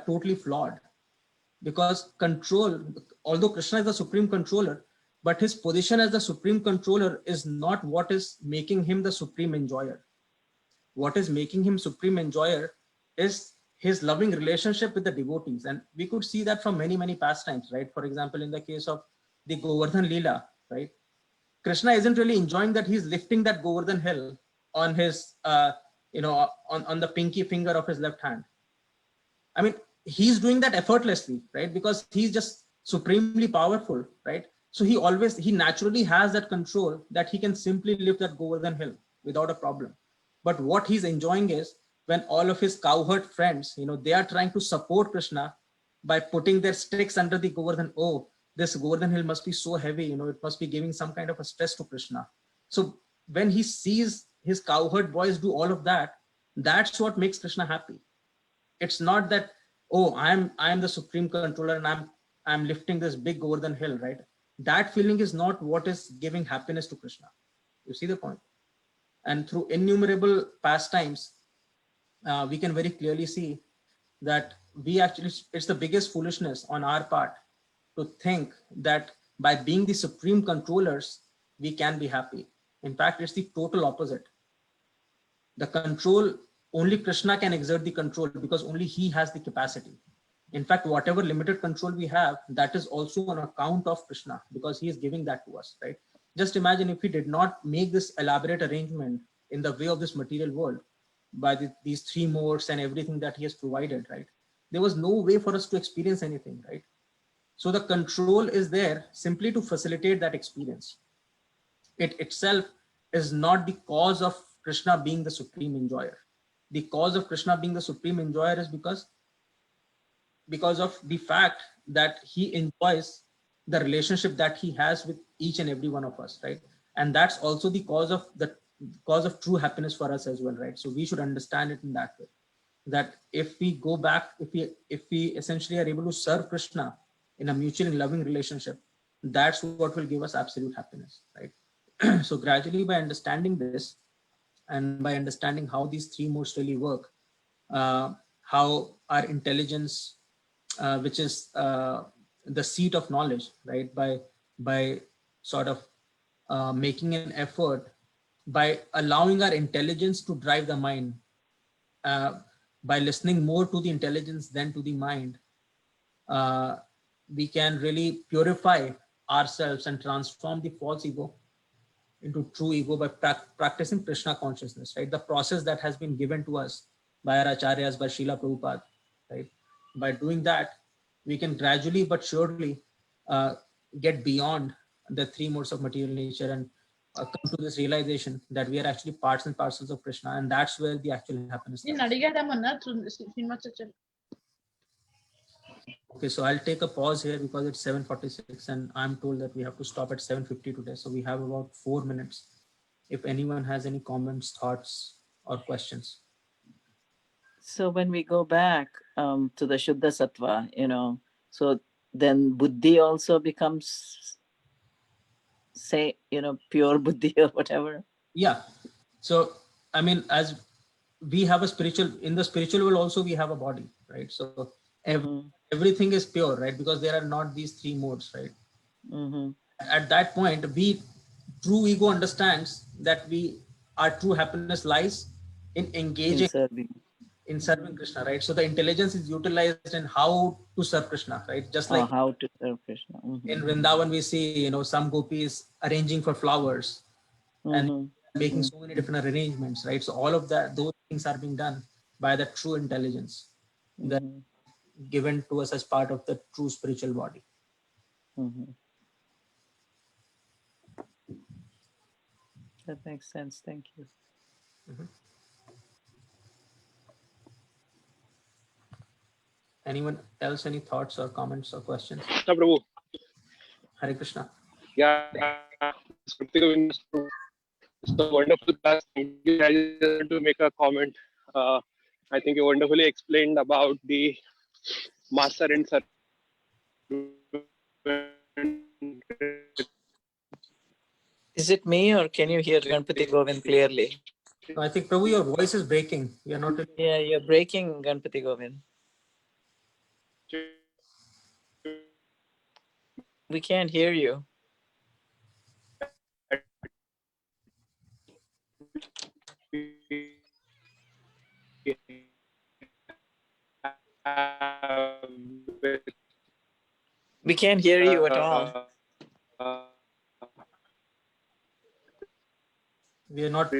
totally flawed. Because control, although Krishna is the supreme controller, but his position as the supreme controller is not what is making him the supreme enjoyer. What is making him supreme enjoyer is his loving relationship with the devotees. And we could see that from many, many pastimes, right? For example, in the case of the Govardhan Leela, right? Krishna isn't really enjoying that he's lifting that Govardhan hill on his, on the pinky finger of his left hand. I mean, he's doing that effortlessly, right? Because he's just supremely powerful, right? So he naturally has that control that he can simply lift that Govardhan hill without a problem. But what he's enjoying is when all of his cowherd friends, they are trying to support Krishna by putting their sticks under the Govardhan. Oh, this Govardhan hill must be so heavy, it must be giving some kind of a stress to Krishna. So when he sees his cowherd boys do all of that, that's what makes Krishna happy. It's not that, oh, I'm the supreme controller and I'm lifting this big Govardhan hill, right? That feeling is not what is giving happiness to Krishna. You see the point? And through innumerable pastimes, we can very clearly see that it's the biggest foolishness on our part to think that by being the supreme controllers, we can be happy. In fact, it's the total opposite. The control, only Krishna can exert the control because only he has the capacity. In fact, whatever limited control we have, that is also on account of Krishna because he is giving that to us, right? Just imagine if he did not make this elaborate arrangement in the way of this material world by these three modes and everything that he has provided, right? There was no way for us to experience anything, right? So the control is there simply to facilitate that experience. It itself is not the cause of Krishna being the supreme enjoyer. The cause of Krishna being the supreme enjoyer is because of the fact that he enjoys the relationship that he has with each and every one of us, right? And that's also the cause of true happiness for us as well, right? So we should understand it in that way, that if we go back, if we essentially are able to serve Krishna in a mutually loving relationship, that's what will give us absolute happiness, right? So gradually, by understanding this and by understanding how these three modes really work, how our intelligence, which is the seat of knowledge, right? By sort of making an effort, by allowing our intelligence to drive the mind, by listening more to the intelligence than to the mind, we can really purify ourselves and transform the false ego into true ego by practicing Krishna consciousness, right? The process that has been given to us by our acharyas, by Srila Prabhupada, right? By doing that, we can gradually but surely get beyond the three modes of material nature and come to this realization that we are actually parts and parcels of Krishna, and that's where the actual happiness comes. Okay, so I'll take a pause here because it's 7:46 and I'm told that we have to stop at 7:50 today. So we have about 4 minutes. If anyone has any comments, thoughts, or questions. So when we go back to the Shuddha Sattva, so then Buddhi also becomes say, pure buddhi or whatever. Yeah. So, I mean, as we have in the spiritual world also, we have a body, right? So everything is pure, right? Because there are not these three modes, right? Mm-hmm. At that point, true ego understands that our true happiness lies in engaging in serving Krishna, right? So the intelligence is utilized in how to serve Krishna, right? Just like how to serve Krishna. in Vrindavan, we see, some gopis arranging for flowers and making so many different arrangements, right? So all of those things are being done by the true intelligence that given to us as part of the true spiritual body. That makes sense. Thank you. Anyone else, any thoughts or comments or questions? Prabhu. Hare Krishna. Yeah, it's a wonderful class. I just want to make a comment. I think you wonderfully explained about the master and servant. Is it me or can you hear Ganpati Govind clearly? I think, Prabhu, your voice is breaking. You're not. Yeah, you're breaking, Ganpati Govind. We can't hear you. We can't hear you at all. We are not.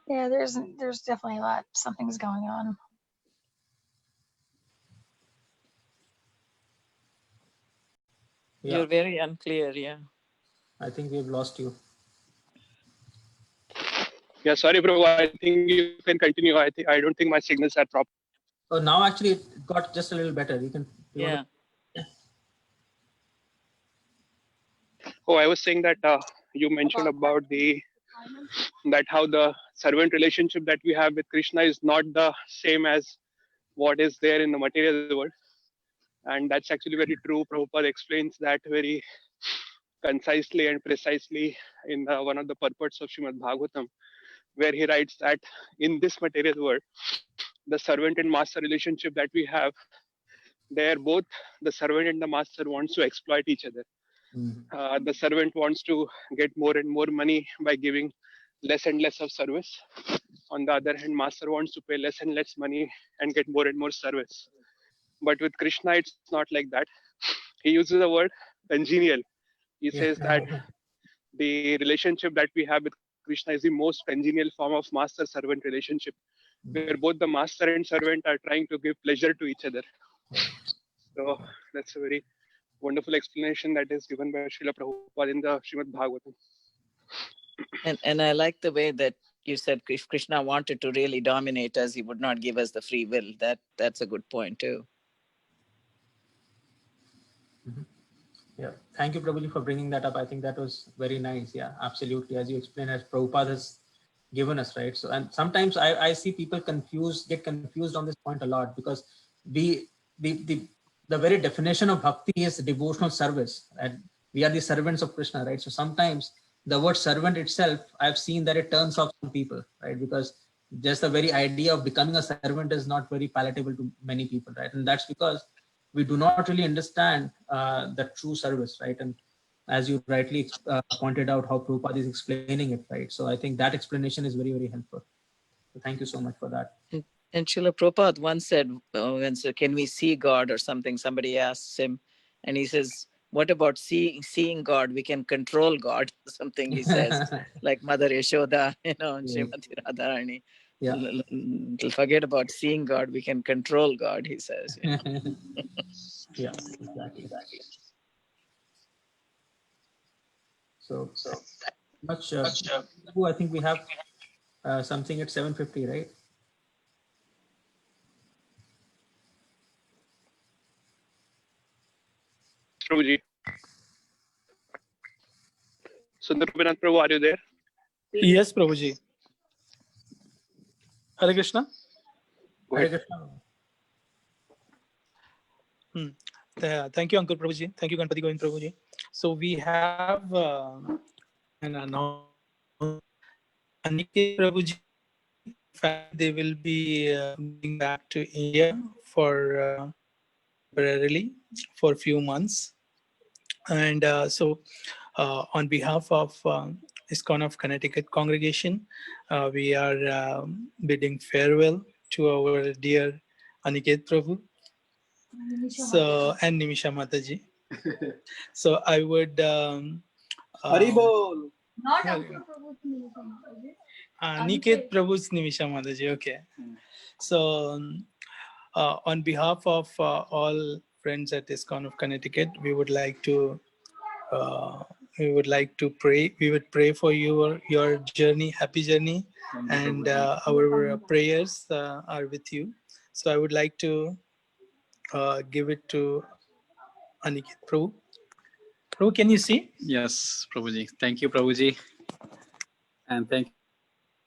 Yeah, there's definitely something's going on. Yeah. You're very unclear, yeah. I think we've lost you. Yeah, sorry, bro. I think you can continue. I don't think my signals are proper. So now actually it got just a little better. You can. Yeah. Oh, I was saying that you mentioned about how the servant relationship that we have with Krishna is not the same as what is there in the material world. And that's actually very true. Prabhupada explains that very concisely and precisely in one of the purports of Srimad Bhagavatam, where he writes that in this material world, the servant and master relationship that we have, there both the servant and the master wants to exploit each other. The servant wants to get more and more money by giving less and less of service. On the other hand, master wants to pay less and less money and get more and more service. But with Krishna, it's not like that. He uses the word congenial. He says that the relationship that we have with Krishna is the most congenial form of master-servant relationship, where both the master and servant are trying to give pleasure to each other. So that's a very wonderful explanation that is given by Srila Prabhupada in the Srimad Bhagavatam. And I like the way that you said if Krishna wanted to really dominate us, he would not give us the free will. That's a good point too. Yeah, thank you, Prabhuji, for bringing that up. I think that was very nice. Yeah, absolutely. As you explained, as Prabhupada has given us, right? So, and sometimes I see people get confused on this point a lot, because the very definition of bhakti is devotional service, and we are the servants of Krishna, right? So sometimes the word servant itself, I've seen that it turns off some people, right? Because just the very idea of becoming a servant is not very palatable to many people, right? And that's because we do not really understand the true service, right? And as you rightly pointed out, how Prabhupada is explaining it, right? So I think that explanation is very, very helpful. So thank you so much for that. And Srila Prabhupada once said, can we see God or something? Somebody asks him, and he says, what about seeing God? We can control God, something he says, like Mother Yashoda, and Srimati Radharani. Yeah. Forget about seeing God, we can control God, he says. Yeah, exactly. So much. I think we have something at 7:50, right? Prabhuji. Sundar Prabhu, are you there? Yes, Prabhuji. Hare Krishna. Hare Krishna. Thank you, Ankur Prabhuji. Thank you, Ganpati Govind Prabhuji. So we have an announcement. Aniket Prabhuji, in fact, they will be going back to India for temporarily for a few months. And on behalf of ISKCON of Connecticut congregation, we are bidding farewell to our dear Aniket Prabhu. So, and Nimisha Mataji. So I would Haribol. Niket Prabhu's Nimisha Mataji. Okay. So on behalf of all friends at ISKCON of Connecticut, we would like to pray. We would pray for your journey, happy journey, and our prayers are with you. So I would like to give it to Aniket Prabhu. Prabhu, can you see? Yes, Prabhuji. Thank you, Prabhuji. And thank you,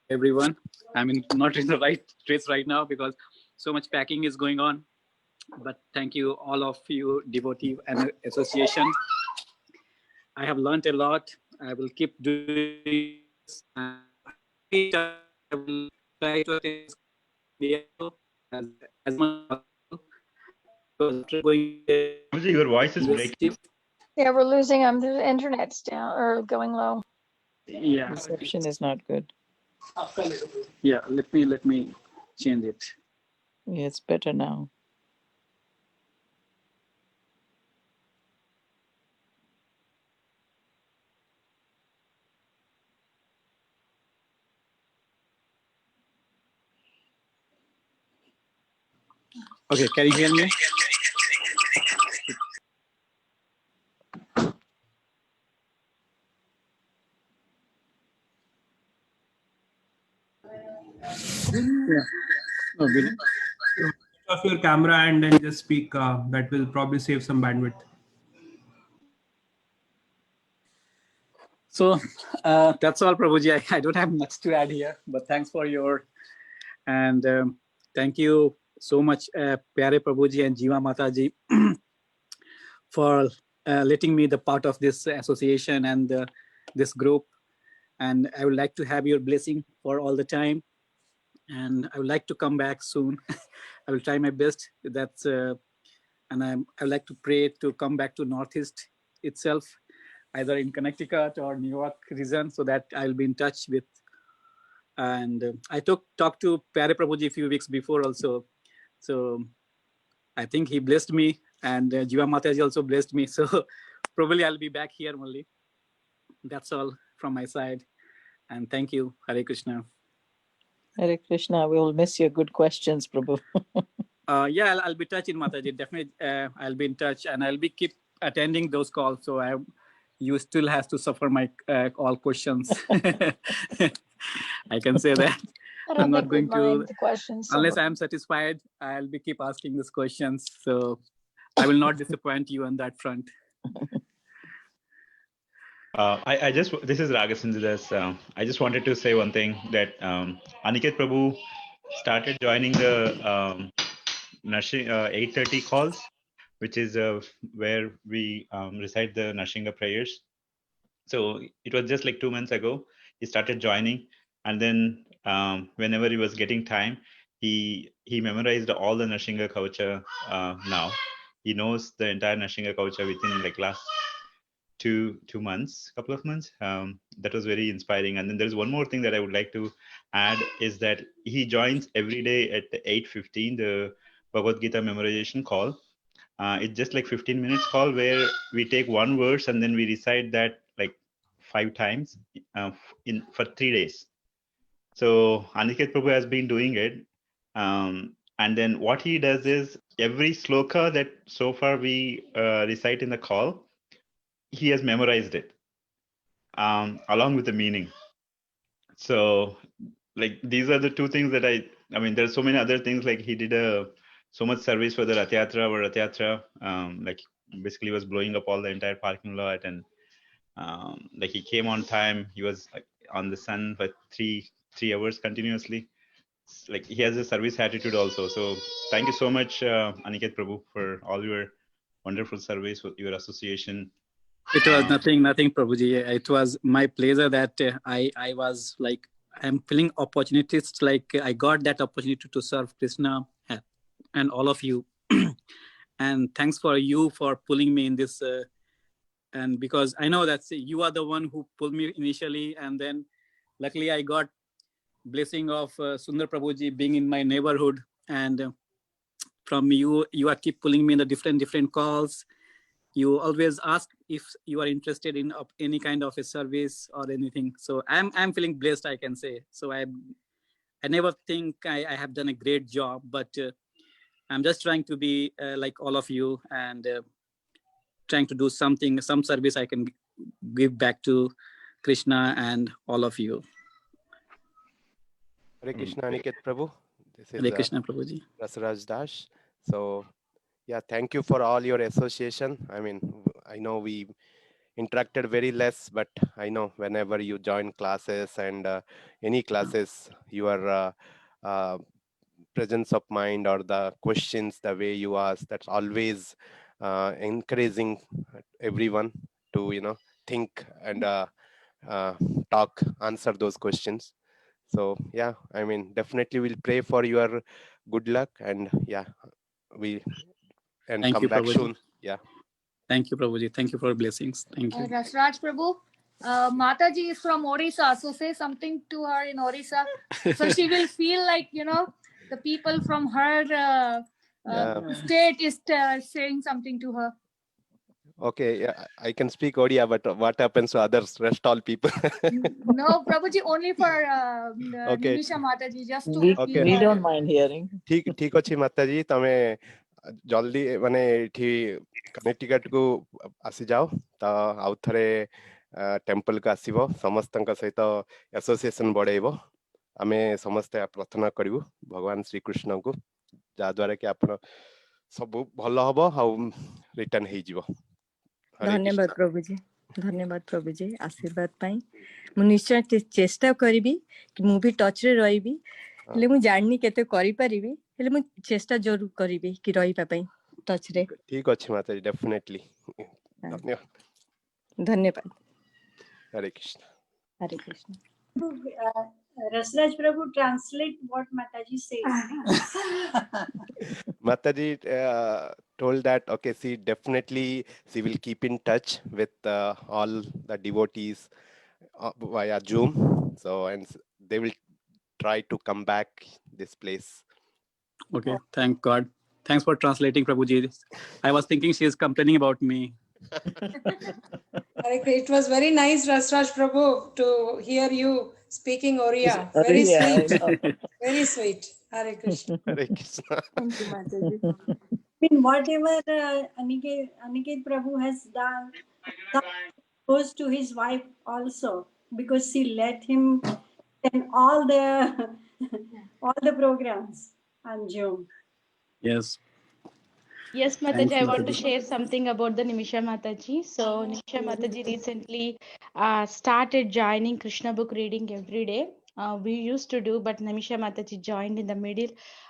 everyone. I'm not in the right place right now because so much packing is going on. But thank you, all of you, devotee and association. I have learned a lot. I will keep doing this. I will try to attend as much as possible. Your voice is breaking. Yeah, we're losing them. The internet's down or going low. Yeah, Reception is not good. yeah. Let me change it. Yeah, it's better now. Okay, can you hear me? Yeah. No, off your camera and then just speak. That will probably save some bandwidth. So that's all, Prabhuji. I don't have much to add here, but thanks for your and thank you so much, Pyare Prabhuji and Jiva Mataji, for letting me the part of this association and this group. And I would like to have your blessing for all the time. And I would like to come back soon. I will try my best. That's and I would like to pray to come back to Northeast itself, either in Connecticut or New York region, so that I'll be in touch with. And I talked to Pyare Prabhuji a few weeks before also. So I think he blessed me, and Jiva Mataji also blessed me. So probably I'll be back here only. That's all from my side. And thank you. Hare Krishna. Hare Krishna, we will miss your good questions, Prabhu. Yeah, I'll be touching Mataji. Definitely, I'll be in touch, and I'll be keep attending those calls. So you still have to suffer my all questions. I can say that. I'm not going to the questions unless I'm satisfied. I'll be keep asking these questions. So I will not disappoint you on that front. This is Ragasindras. I just wanted to say one thing that Aniket Prabhu started joining the Nursing 8:30 calls, which is where we recite the Narshinga prayers. So it was just like 2 months ago, he started joining, and then whenever he was getting time, he memorized all the Narshinga Kavacha now. He knows the entire Narshinga Kavacha within like last couple of months. That was very inspiring. And then there's one more thing that I would like to add is that he joins every day at 8:15 the Bhagavad Gita memorization call. It's just like 15 minutes call where we take one verse and then we recite that like 5 times for 3 days. So Aniket Prabhu has been doing it. And then what he does is every sloka that so far we recite in the call, he has memorized it along with the meaning. So like these are the two things that I mean, there's so many other things, like he did so much service for the Rath Yatra, like basically was blowing up all the entire parking lot, and like he came on time. He was like, on the sun for three hours continuously. Like he has a service attitude also. So thank you so much, Aniket Prabhu, for all your wonderful service, your association. It was nothing, Prabhuji. It was my pleasure that I was like, I'm feeling opportunities, like I got that opportunity to serve Krishna and all of you. And thanks for you for pulling me in this. And because I know that you are the one who pulled me initially, and then luckily I got blessing of Sundar Prabhuji being in my neighborhood, and from you are keep pulling me in the different calls. You always ask if you are interested in any kind of a service or anything. So I'm feeling blessed, I can say. So I never think I have done a great job, but I'm just trying to be like all of you, and trying to do some service I can give back to Krishna and all of you. Hare Krishna, Aniket Prabhu. This is Hare Krishna, Prabhuji. Rasraj Dash. So, yeah, thank you for all your association. I mean, I know we interacted very less, but I know whenever you join classes and any classes, your presence of mind or the questions, the way you ask, that's always encouraging everyone to, think and talk, answer those questions. So yeah, I mean, definitely we'll pray for your good luck, and yeah, Thank come you, back Prabhuji. soon. Yeah. Thank you, Prabhuji. Thank you for blessings. Thank you. Rasraj Prabhu, Mataji is from Orissa, so say something to her in Orissa, so she will feel like, the people from her state is saying something to her. Okay, yeah, I can speak Odia, but what happens to others, rest all people? No, Prabhuji, only for Okay. Nimisha Mataji, just to Okay. We don't mind hearing. ठीक अछि माताजी, तमे जल्दी माने एठी Connecticut को आसी जाओ त आउ थरे टेम्पल को आसीबो, समस्तଙ୍କ सहित एसोसिएशन बढेइबो, आमे समस्त प्रार्थना करिवु भगवान श्री कृष्ण को, जा द्वारा कि आपण सब भलो हबो हाउ रिटर्न हेइ जिवो। धन्यवाद प्रभुजी, धन्यवाद प्रभुजी आशीर्वाद पाई। मु निश्चय चेष्टा करिबी कि मु भी टच रे रहिबी, ले मु जाननी केते करि परिबी, ले मु चेष्टा जरूर करिबी कि रहिबा पई टच रे। ठीक अछि माताजी, डेफिनेटली। धन्यवाद। धन्यवाद। हरे कृष्ण। हरे Krishna. Rasraj Prabhu, translate what Mataji says. Mataji told that, okay, she will keep in touch with all the devotees via Zoom. So, and they will try to come back this place. Okay, thank God. Thanks for translating, Prabhuji. I was thinking she is complaining about me. It was very nice, Rasraj Prabhu, to hear you speaking Oriya. Very sweet. Very sweet. Hare Krishna. Hare Krishna. Thank you, Mataji. I mean, whatever Aniket Prabhu has done, that goes to his wife also, because she let him attend all the programs on Zoom. Yes. Yes, Mataji, I want to share something about the Nimisha Mataji. So, Nimisha Mataji recently started joining Krishna book reading every day. We used to do, but Nimisha Mataji joined in the middle,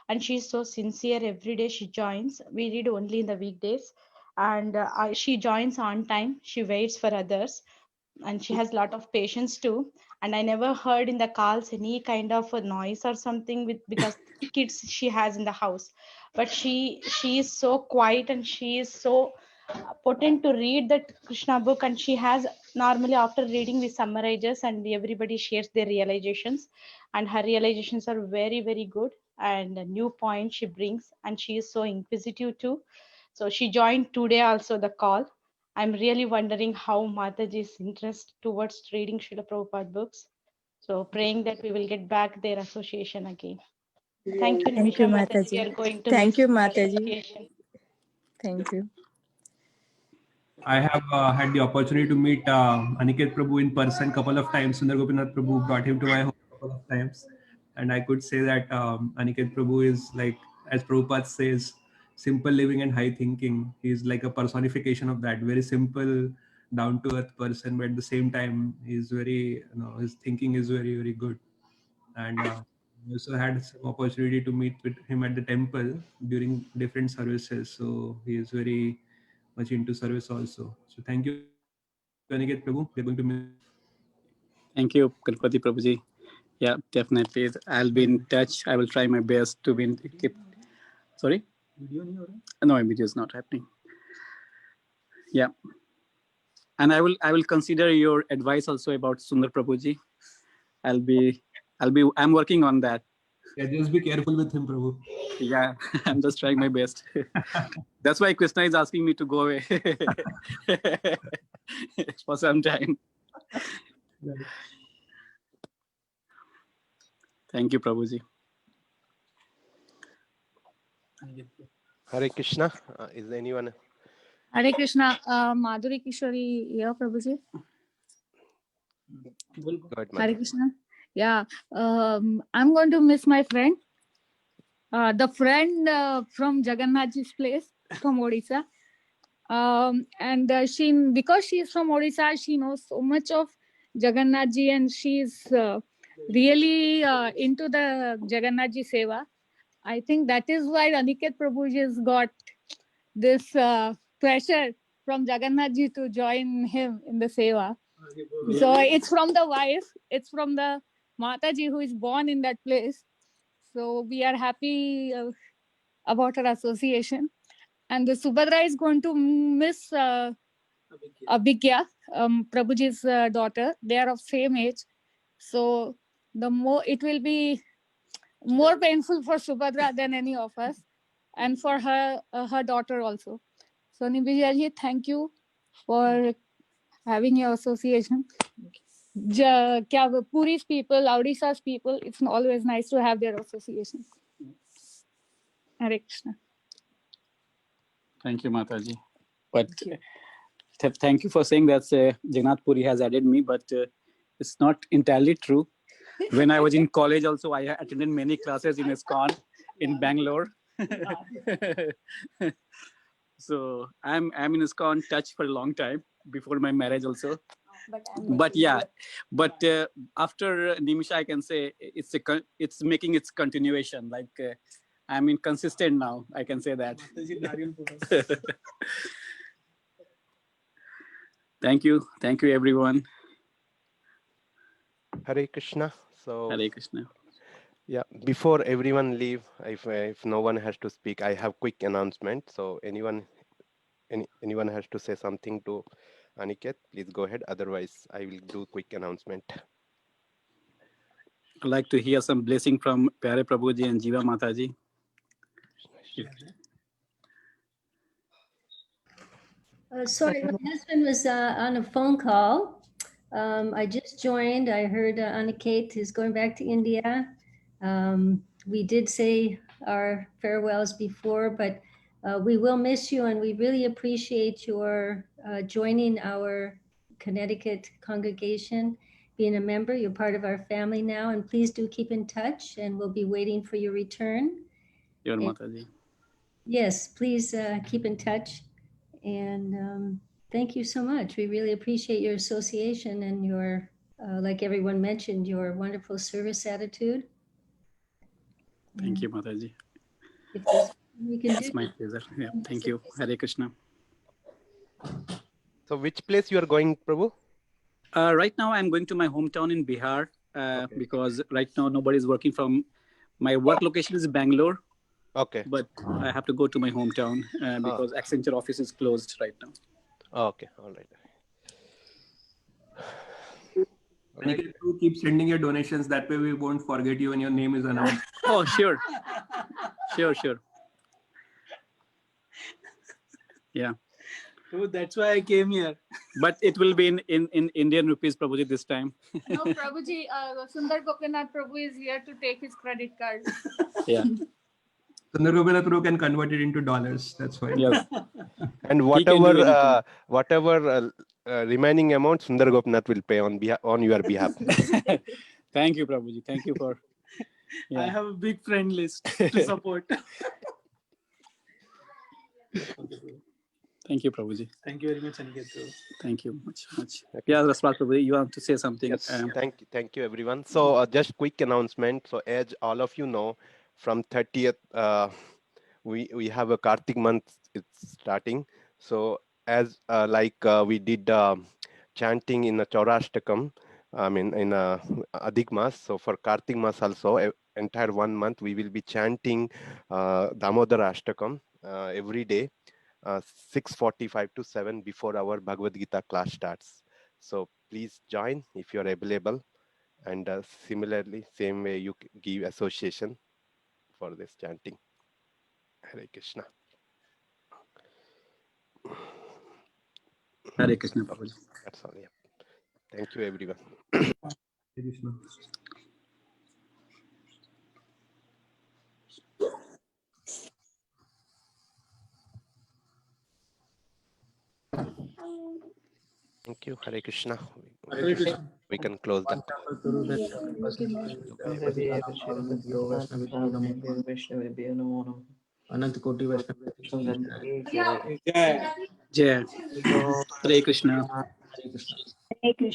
and she's so sincere. Every day she joins. We read only in the weekdays, and she joins on time. She waits for others, and she has a lot of patience too. And I never heard in the calls any kind of a noise or something because kids she has in the house, but she is so quiet, and she is so potent to read that Krishna book. And she has, normally after reading, we summarizes and everybody shares their realizations, and her realizations are very, very good, and a new point she brings, and she is so inquisitive too. So she joined today also the call. I'm really wondering how Mataji's interest towards reading Srila Prabhupada books. So praying that we will get back their association again. Thank you, Thank you, Nimisha Mataji. We Mataji. are going to Thank miss you, your Mataji. association. Thank you. I have had the opportunity to meet Aniket Prabhu in person couple of times. Sundar Gopinath Prabhu brought him to my home couple of times. And I could say that Aniket Prabhu is like, as Prabhupada says, simple living and high thinking. He's like a personification of that. Very simple, down to earth person, but at the same time, he's very, his thinking is very, very good. And I also had some opportunity to meet with him at the temple during different services. So he is very much into service also. So thank you, Aniket Prabhu. We're going to miss. Thank you, Ganpati Prabhuji. Yeah, definitely. I'll be in touch. I will try my best to keep. Sorry? No, video is not happening. Yeah. And I will consider your advice also about Sundar Prabhuji. I'm working on that. Yeah, just be careful with him, Prabhu. Yeah, I'm just trying my best. That's why Krishna is asking me to go away for some time. Right. Thank you, Prabhuji. Hare Krishna. Is anyone? Hare Krishna. Madhuri Kishori here, Prabhuji. Hare Krishna. Yeah, I'm going to miss my friend. The friend from Jagannathji's place, from Odisha. And because she's from Odisha, she knows so much of Jagannathji, and she's really into the Jagannathji Seva. I think that is why Aniket Prabhuji has got this pressure from Jagannathji to join him in the Seva. So it's from the wife, it's from the Mataji who is born in that place. So we are happy about her association. And the Subhadra is going to miss Abhigya, Prabhuji's daughter. They are of same age. So it will be more painful for Subhadra than any of us, and for her daughter also. So Nibijaji, thank you for having your association. Puri's people, Odisha's people, it's always nice to have their association. Hare Krishna. Thank you, Mataji. But thank you for saying that Jagannath Puri has added me, but it's not entirely true. When I was in college also, I attended many classes in ISKCON in Bangalore. So I'm in ISKCON touch for a long time, before my marriage also. But after Nimisha, I can say it's making its continuation. Like I'm inconsistent now, I can say that. Thank you everyone. Hare Krishna. So Hare Krishna. Yeah, before everyone leave, if no one has to speak, I have quick announcement. So anyone has to say something to Aniket, please go ahead. Otherwise, I will do quick announcement. I'd like to hear some blessing from Pyare Prabhuji and Jiva Mataji. Sorry, my husband was on a phone call. I just joined. I heard Aniket is going back to India. We did say our farewells before, but we will miss you, and we really appreciate your joining our Connecticut congregation, being a member. You're part of our family now, and please do keep in touch, and we'll be waiting for your return. Your Mataji. Yes, please keep in touch. And thank you so much. We really appreciate your association and your, like everyone mentioned, your wonderful service attitude. Thank you, Mataji. If there's we can It's my pleasure. Yeah, thank you. Hare Krishna. So which place you are going, Prabhu? Right now, I'm going to my hometown in Bihar because right now nobody is working from. My work location is Bangalore. Okay. But I have to go to my hometown because Accenture office is closed right now. Okay, all right. Aniket, you keep sending your donations. That way we won't forget you when your name is announced. Oh, sure. Sure. Yeah. So that's why I came here. But it will be in Indian rupees, Prabhuji, this time. No, Prabhuji, Sundar Gopinath Prabhu is here to take his credit card. Yeah. Sundar Gopinath Prabhu can convert it into dollars. That's why. Yes. And whatever remaining amount, Sundar Gopinath will pay on your behalf. Thank you, Prabhuji. Thank you for. I have a big friend list to support. Thank you, Prabhuji. Thank you very much, Aniket. Thank you much. Yeah, Raspat Prabhuji, you want to say something? Yes, thank you, everyone. So just quick announcement. So as all of you know, from 30th, we have a Kartik month. It's starting. So as we did chanting in the Chaurashtakam, I mean in Adhik Mas. So for Kartik Mas also, entire 1 month we will be chanting Damodara Ashtakam every day, 6:45 to 7 before our Bhagavad Gita class starts. So please join if you are available. And similarly, same way you give association for this chanting. Hare Krishna. Hare Krishna, Prabhuji. That's all. Yeah. Thank you, everyone. Thank you. Hare Krishna. Hare Krishna. We can close that. अनंत कोटि वैष्णव Jai. Hare Krishna. हरे Krishna Hare Krishna.